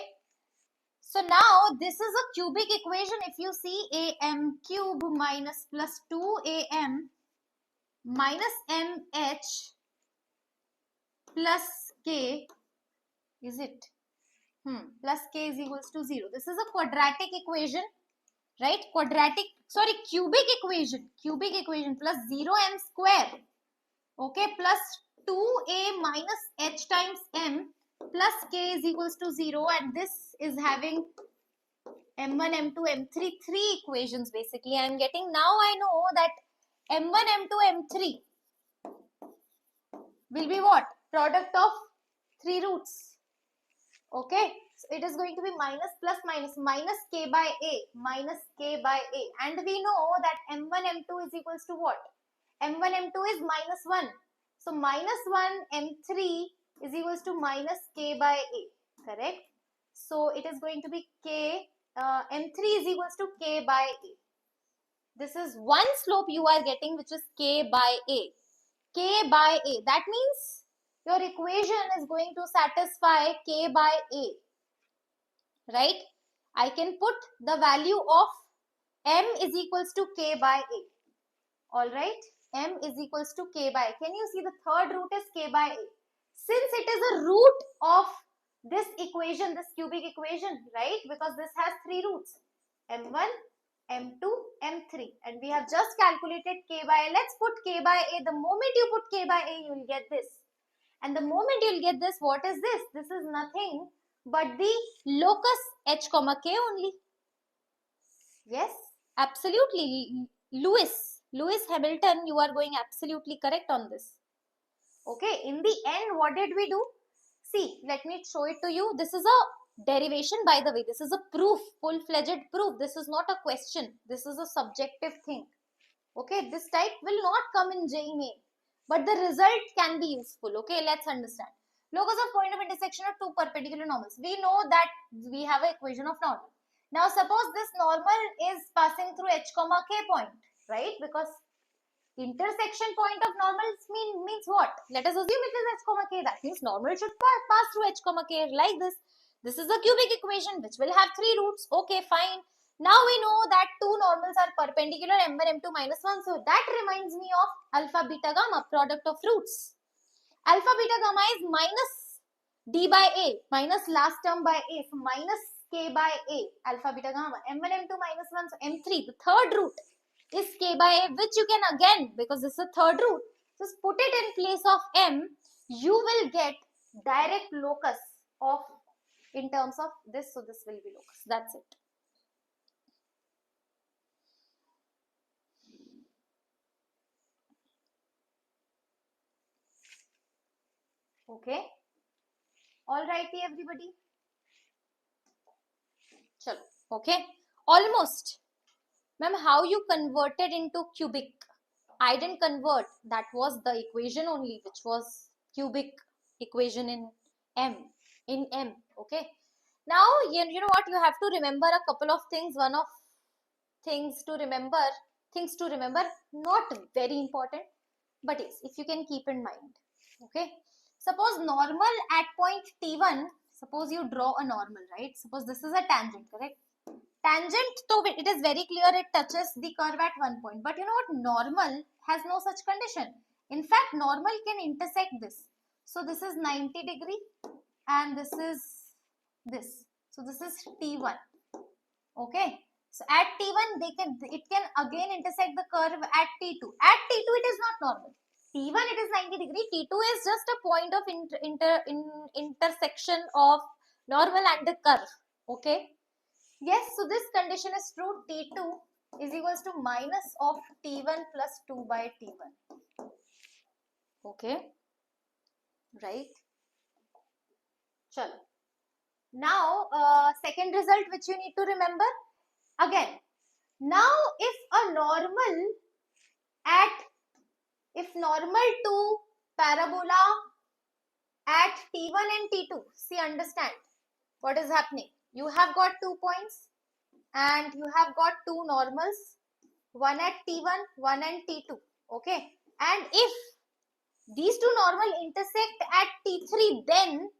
So now this is a cubic equation. If you see am cube minus plus 2am minus mh plus k, is it? Plus k is equals to 0. This is a quadratic equation, right? Cubic equation plus 0m square, okay, plus 2a minus h times m plus k is equals to 0, and this is having m1, m2, m3, 3 equations basically. I am getting, now I know that m1, m2, m3 will be what? Product of 3 roots. Okay, so it is going to be minus plus minus k by a, and we know that m1 m2 is equals to what? m1 m2 is minus 1, so minus 1 m3 is equals to minus k by a, correct? So it is going to be k, m3 is equals to k by a. This is one slope you are getting, which is k by a. K by a, that means your equation is going to satisfy k by a, right? I can put the value of m is equals to k by a. Alright, m is equals to k by a. Can you see the third root is k by a? Since it is a root of this equation, this cubic equation, right? Because this has 3 roots, m1, m2, m3, and we have just calculated k by a. Let's put k by a. The moment you put k by a, you will get this. And the moment you will get this, what is this? This is nothing but the locus h comma k only. Yes, absolutely. Lewis Hamilton, you are going absolutely correct on this. Okay, in the end, what did we do? See, let me show it to you. This is a derivation, by the way. This is a proof, full-fledged proof. This is not a question. This is a subjective thing. Okay, this type will not come in JEE main, but the result can be useful. Okay, let's understand. Locus of point of intersection of two perpendicular normals. We know that we have an equation of normal. Now, suppose this normal is passing through h comma k point, right? Because Intersection point of normals means what? Let us assume it is h comma k. That means normal should pass through h comma k like this. This is a cubic equation which will have 3 roots. Okay, fine. Now we know that two normals are perpendicular, m1, m2 minus 1. So that reminds me of alpha, beta, gamma, product of roots. Alpha, beta, gamma is minus d by a, minus last term by a. So minus k by a, alpha, beta, gamma. m1, m2 minus 1. So m3, the third root, is k by a, which you can again, because this is a third root, just put it in place of m. You will get direct locus of, in terms of this. So this will be locus. That's it. Okay. All righty, everybody. Chalo. Okay. Almost. Ma'am, how you converted into cubic? I didn't convert. That was the equation only, which was cubic equation in M. Okay. Now, you know what? You have to remember a couple of things. One of things to remember, not very important, but yes, if you can keep in mind. Okay. Suppose normal at point T1, suppose you draw a normal, right? Suppose this is a tangent, correct? Tangent, so it is very clear it touches the curve at one point. But you know what? Normal has no such condition. In fact, normal can intersect this. So this is 90 degree and this is this. So this is T1. Okay. So at T1, it can again intersect the curve at T2. At T2, it is not normal. T1 it is 90 degree. T2 is just a point of intersection of normal and the curve. Okay. Yes, so this condition is true. T2 is equals to minus of T1 plus 2 by T1. Okay. Right. Chalo. Now, second result which you need to remember. Again, now if normal to parabola at T1 and T2, see, understand what is happening. You have got 2 points and you have got two normals, one at T1, one at T2. Okay. And if these two normal intersect at T3, then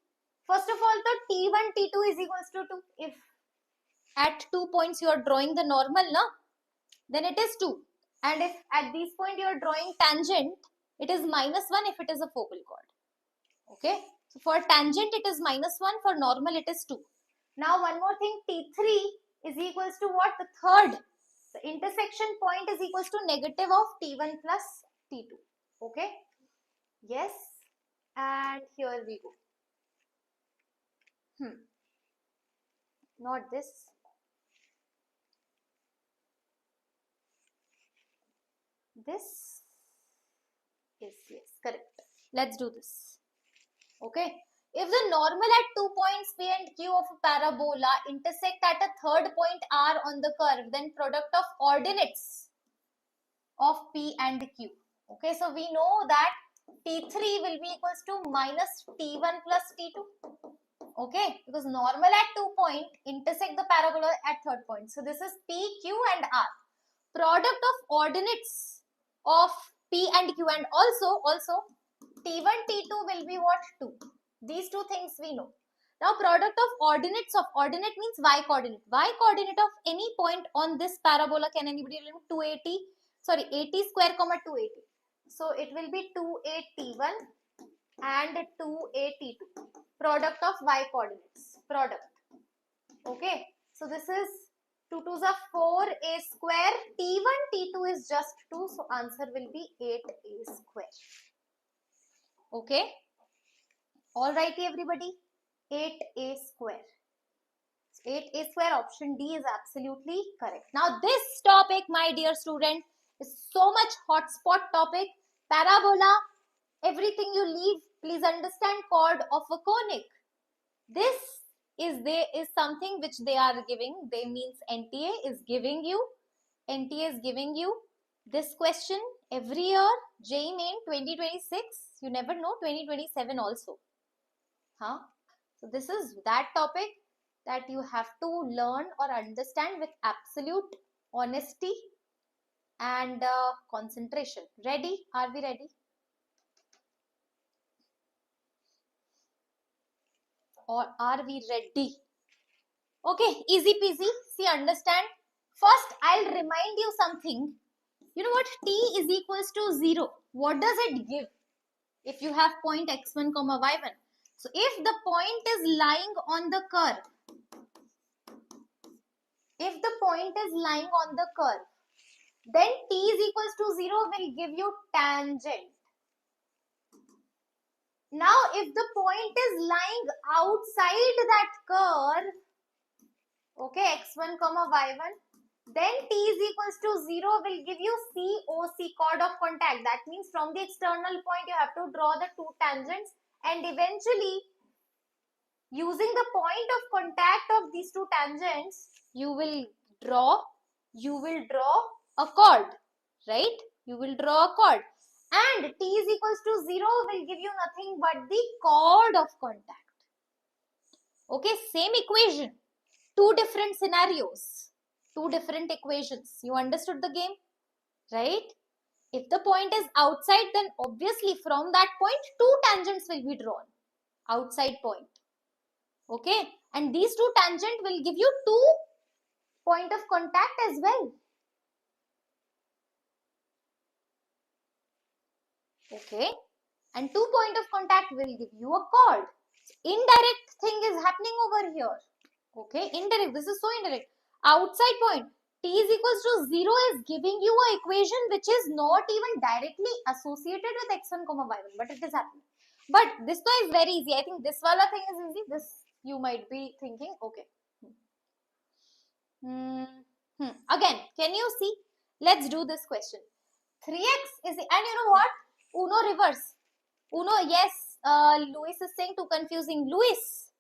first of all, the T1, T2 is equals to 2. If at 2 points you are drawing the normal, no? Then it is 2. And if at this point you are drawing tangent, it is minus 1 if it is a focal chord. Okay. So for tangent it is minus 1, for normal it is 2. Now one more thing, T3 is equals to what? The third. The intersection point is equals to negative of T1 plus T2. Okay. Yes. And here we go. Not this. This is, yes, correct. Let's do this. Okay. If the normal at 2 points P and Q of a parabola intersect at a third point R on the curve, then product of ordinates of P and Q. Okay, so we know that T3 will be equals to minus T1 plus T2. Okay, because normal at 2 point intersect the parabola at third point. So this is P, Q and R. Product of ordinates of P and Q, and also T1, T2 will be what? 2. These two things we know. Now product of ordinates of, ordinate means y coordinate. Y coordinate of any point on this parabola, can anybody remember? 280, sorry, 80 square comma 280. So it will be 280T1 and 280T2. Product of y coordinates. Product. Okay. So this is 2 2s are 4a square. T1, T2 is just 2. So answer will be 8a square. Okay. Alrighty, everybody. 8a square. 8a square, option D is absolutely correct. Now this topic, my dear student, is so much hotspot topic. Parabola, everything you leave, please understand chord of a conic. This is something which they are giving. They means NTA is giving you this question every year. JEE Main 2026. You never know, 2027 also. Huh? So this is that topic that you have to learn or understand with absolute honesty. and concentration. Ready? Are we ready? Or are we ready? Okay, easy peasy. See, understand. First, I'll remind you something. You know what? T is equals to 0. What does it give? If you have point x1 comma y1. So, if the point is lying on the curve, then t is equals to 0 will give you tangent. Now, if the point is lying outside that curve, okay, x1 comma y1, then t is equals to 0 will give you COC, chord of contact. That means from the external point you have to draw the two tangents, and eventually using the point of contact of these two tangents you will draw a chord, right? You will draw a chord, and t is equals to 0 will give you nothing but the chord of contact. Okay, same equation, two different scenarios, two different equations. You understood the game, right? If the point is outside, then obviously from that point two tangents will be drawn, outside point. Okay, and these two tangents will give you two point of contact as well. Okay, and two point of contact will give you a chord. Indirect thing is happening over here. Okay, indirect. This is so indirect. Outside point, t is equals to 0 is giving you an equation which is not even directly associated with x1 comma y1, but it is happening. But this one is very easy. I think this wala thing is easy. This you might be thinking, okay. Again, can you see? Let's do this question. 3x is, and you know what? Uno reverse. Uno, yes, Louis is saying too confusing. Louis,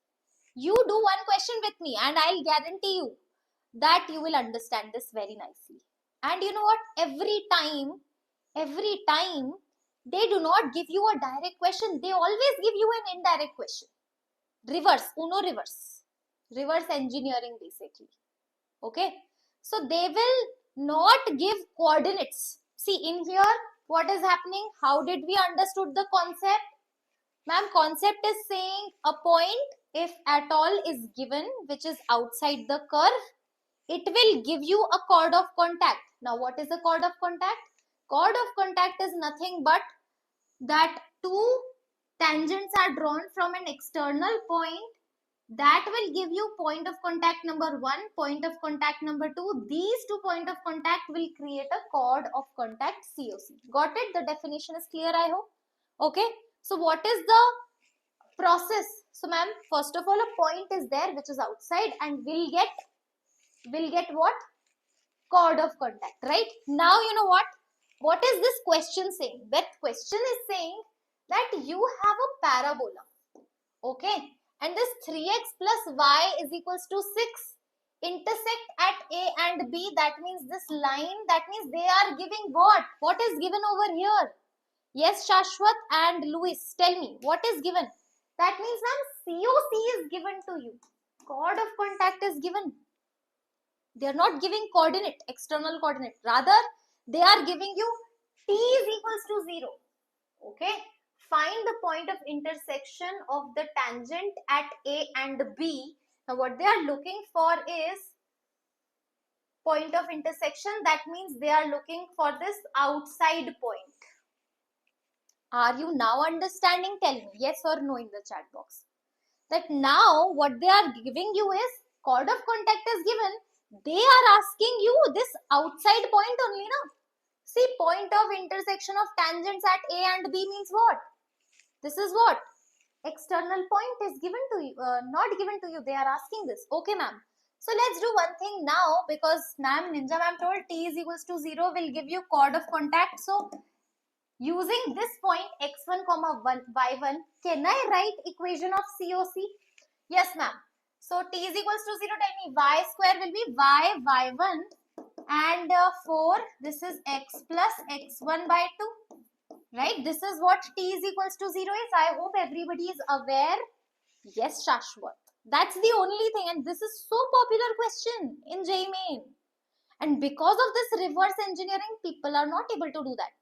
you do one question with me and I'll guarantee you that you will understand this very nicely. And you know what? Every time, they do not give you a direct question. They always give you an indirect question. Reverse, Uno reverse. Reverse engineering basically. Okay. So they will not give coordinates. See in here, what is happening? How did we understood the concept? Ma'am, concept is saying a point, if at all is given, which is outside the curve, it will give you a chord of contact. Now, what is a chord of contact? Chord of contact is nothing but that two tangents are drawn from an external point. That will give you point of contact number 1, point of contact number 2. These two point of contact will create a chord of contact COC. Got it? The definition is clear, I hope. Okay. So what is the process? So ma'am, first of all, a point is there which is outside and will get what? Chord of contact, right? Now you know what? What is this question saying? That question is saying that you have a parabola. Okay. And this 3x plus y is equals to 6 intersect at A and B. That means this line, that means they are giving what? What is given over here? Yes, Shashwat and Louis, tell me, what is given? That means, ma'am, COC is given to you. Chord of contact is given. They are not giving coordinate, external coordinate. Rather, they are giving you t is equals to 0. Okay. Find the point of intersection of the tangent at A and B. Now, what they are looking for is point of intersection. That means they are looking for this outside point. Are you now understanding? Tell me yes or no in the chat box. That now what they are giving you is chord of contact is given. They are asking you this outside point only, no? See, point of intersection of tangents at A and B means what? This is what? External point is given to you, not given to you. They are asking this. Okay, ma'am. So let's do one thing now, because Ninja ma'am told t is equals to 0 will give you chord of contact. So using this point x1 comma y1, can I write equation of COC? Yes, ma'am. So t is equals to 0. Tell me y square will be y1 and 4. This is x plus x1 by 2. Right? This is what t is equals to 0 is. I hope everybody is aware. Yes, Shashwat. That's the only thing. And this is so popular question in JEE Main. And because of this reverse engineering, people are not able to do that.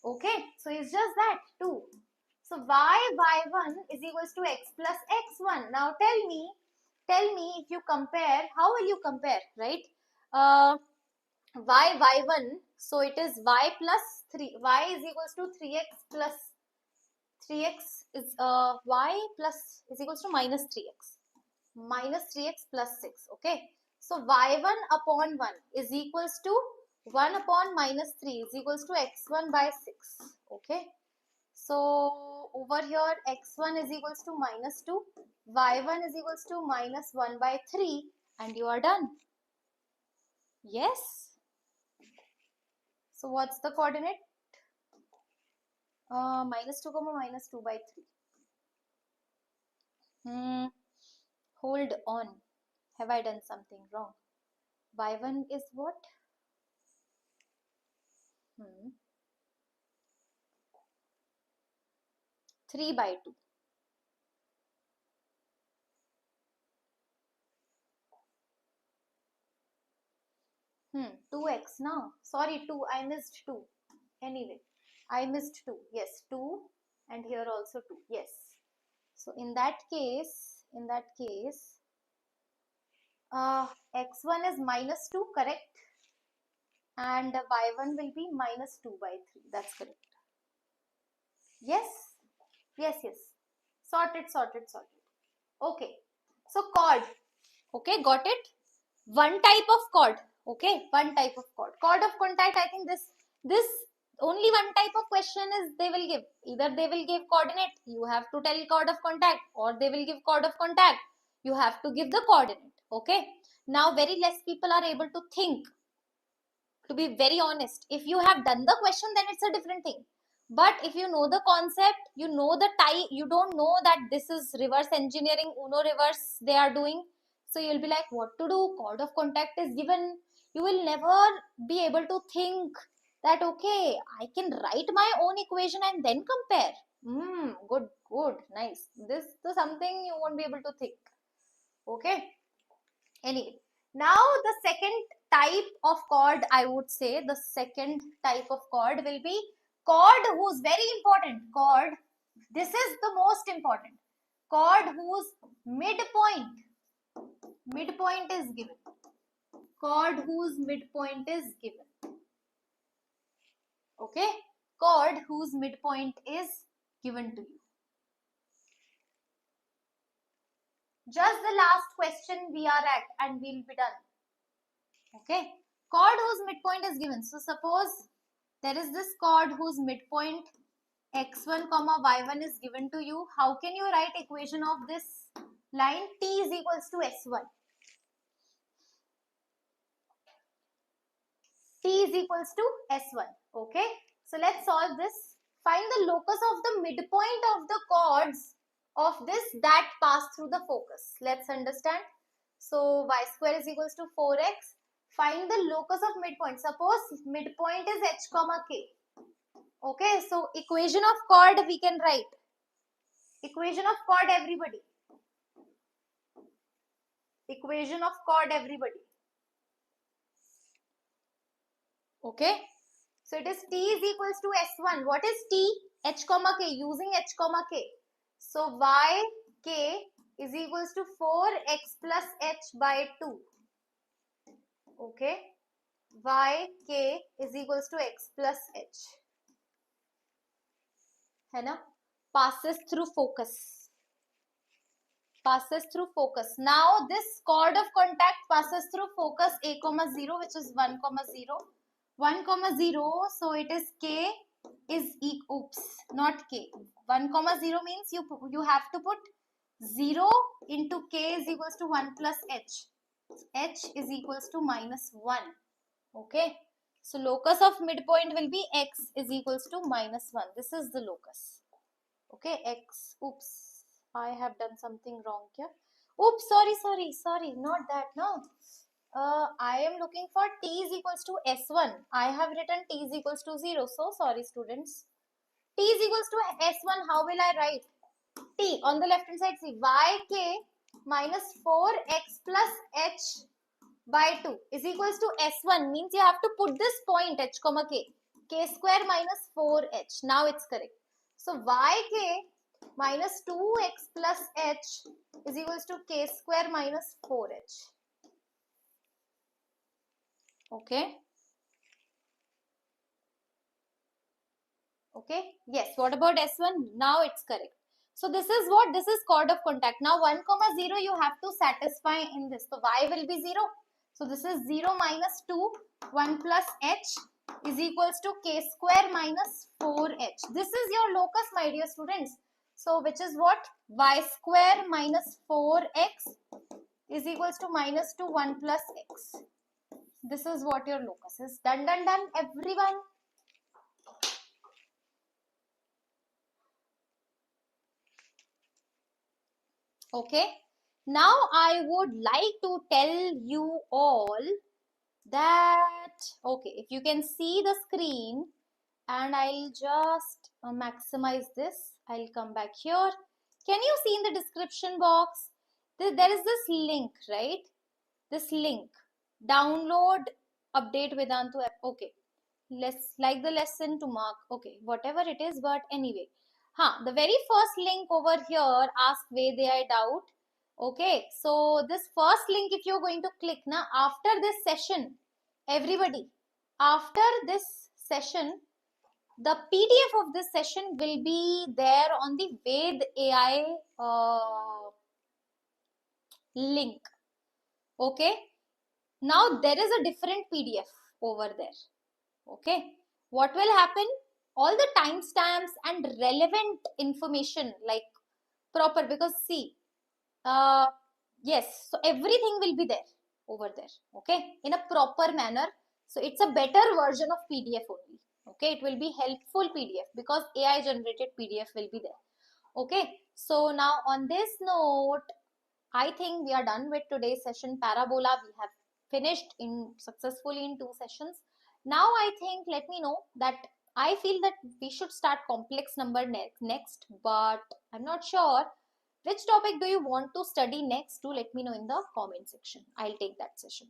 Okay, so it's just that 2. So y1 is equals to x plus x1. Now tell me if you compare, how will you compare, right? Y1, so it is y plus 3, y is equals to 3x plus 3x is y plus is equals to minus 3x plus 6. Okay, so y1 upon 1 is equals to 1 upon minus 3 is equals to x1 by 6. Okay, so over here x1 is equals to minus 2, y1 is equals to minus 1 by 3, and you are done. Yes. So what's the coordinate? Minus 2 comma minus 2 by 3. Hold on. Have I done something wrong? y1 is what? 3 by 2. 2x now. Sorry, 2. I missed 2. Anyway, I missed 2. Yes, 2, and here also 2. Yes. So in that case, x1 is minus 2, correct? And y1 will be minus 2 by 3. That's correct. Yes. Yes. Sorted. Okay. So chord. Okay, got it? One type of chord. Okay, one type of chord. Chord of contact, I think this only one type of question is they will give. Either they will give coordinate, you have to tell chord of contact, or they will give chord of contact, you have to give the coordinate. Okay, now very less people are able to think, to be very honest. If you have done the question, then it's a different thing. But if you know the concept, you know the type, you don't know that this is reverse engineering, Uno reverse they are doing. So you'll be like, what to do? Chord of contact is given. You will never be able to think that, okay, I can write my own equation and then compare. Good, nice. This is something you won't be able to think. Okay. Anyway, now the second type of chord, I would say the second type of chord will be chord whose very important chord. This is the most important chord whose midpoint is given. Chord whose midpoint is given. Okay, chord whose midpoint is given to you. Just the last question we are at and we'll be done. Okay, chord whose midpoint is given. So suppose there is this chord whose midpoint x1 comma y1 is given to you. How can you write equation of this line? T is equals to s1. T is equals to s1. Okay, so let's solve this. Find the locus of the midpoint of the chords of this that pass through the focus. Let's understand. So y square is equals to 4x. Find the locus of midpoint. Suppose midpoint is h comma k. Okay, so equation of chord we can write. Equation of chord, everybody. Equation of chord, everybody. Okay, so it is T is equals to S1. What is T? H comma K, using H comma K. So Y K is equals to 4x plus H by 2. Okay, Y K is equals to x plus H. है ना? Passes through focus. Passes through focus. Now this chord of contact passes through focus A comma 0, which is 1 comma 0. 1 comma 0, so it is K is not K. 1 comma 0 means you have to put 0 into K is equals to 1 plus H. H is equals to minus 1. Okay. So locus of midpoint will be X is equals to minus 1. This is the locus. Okay. X. I have done something wrong here. Sorry. Not that. No. I am looking for T is equals to S1. I have written T is equals to 0. So sorry, students. T is equals to S1. How will I write? T on the left hand side, see, YK minus 4x plus H by 2 is equals to S1 means you have to put this point h comma k square minus 4h. Now it's correct. So yk minus 2x plus h is equals to k square minus 4h. Okay. Okay. Yes. What about S1? Now it's correct. So this is what? This is chord of contact. Now 1 comma 0 you have to satisfy in this. So y will be 0. So this is 0 minus 2, 1 plus h is equals to k square minus 4h. This is your locus, my dear students. So which is what? Y square minus 4x is equals to minus 2, 1 plus x. This is what your locus is. Done, done, done, everyone. Okay. Now I would like to tell you all that, okay, if you can see the screen, and I'll just maximize this. I'll come back here. Can you see in the description box? There is this link, right? This link. Download, update Vedantu app. Okay. Let's like the lesson to mark. Okay. Whatever it is, but anyway. The very first link over here, ask where they are doubt. Okay. So this first link, if you're going to click now, after this session, everybody, after this session, the PDF of this session will be there on the Ved AI link. Okay. Now there is a different PDF over there. Okay. What will happen? All the timestamps and relevant information like proper, because see, yes, so everything will be there over there. Okay. In a proper manner. So it's a better version of PDF only. Okay, it will be helpful PDF because AI generated PDF will be there. Okay, so now on this note, I think we are done with today's session. Parabola we have finished successfully in 2 sessions. Now I think, let me know that I feel that we should start complex number next, but I'm not sure which topic do you want to study next. Do let me know in the comment section. I'll take that session.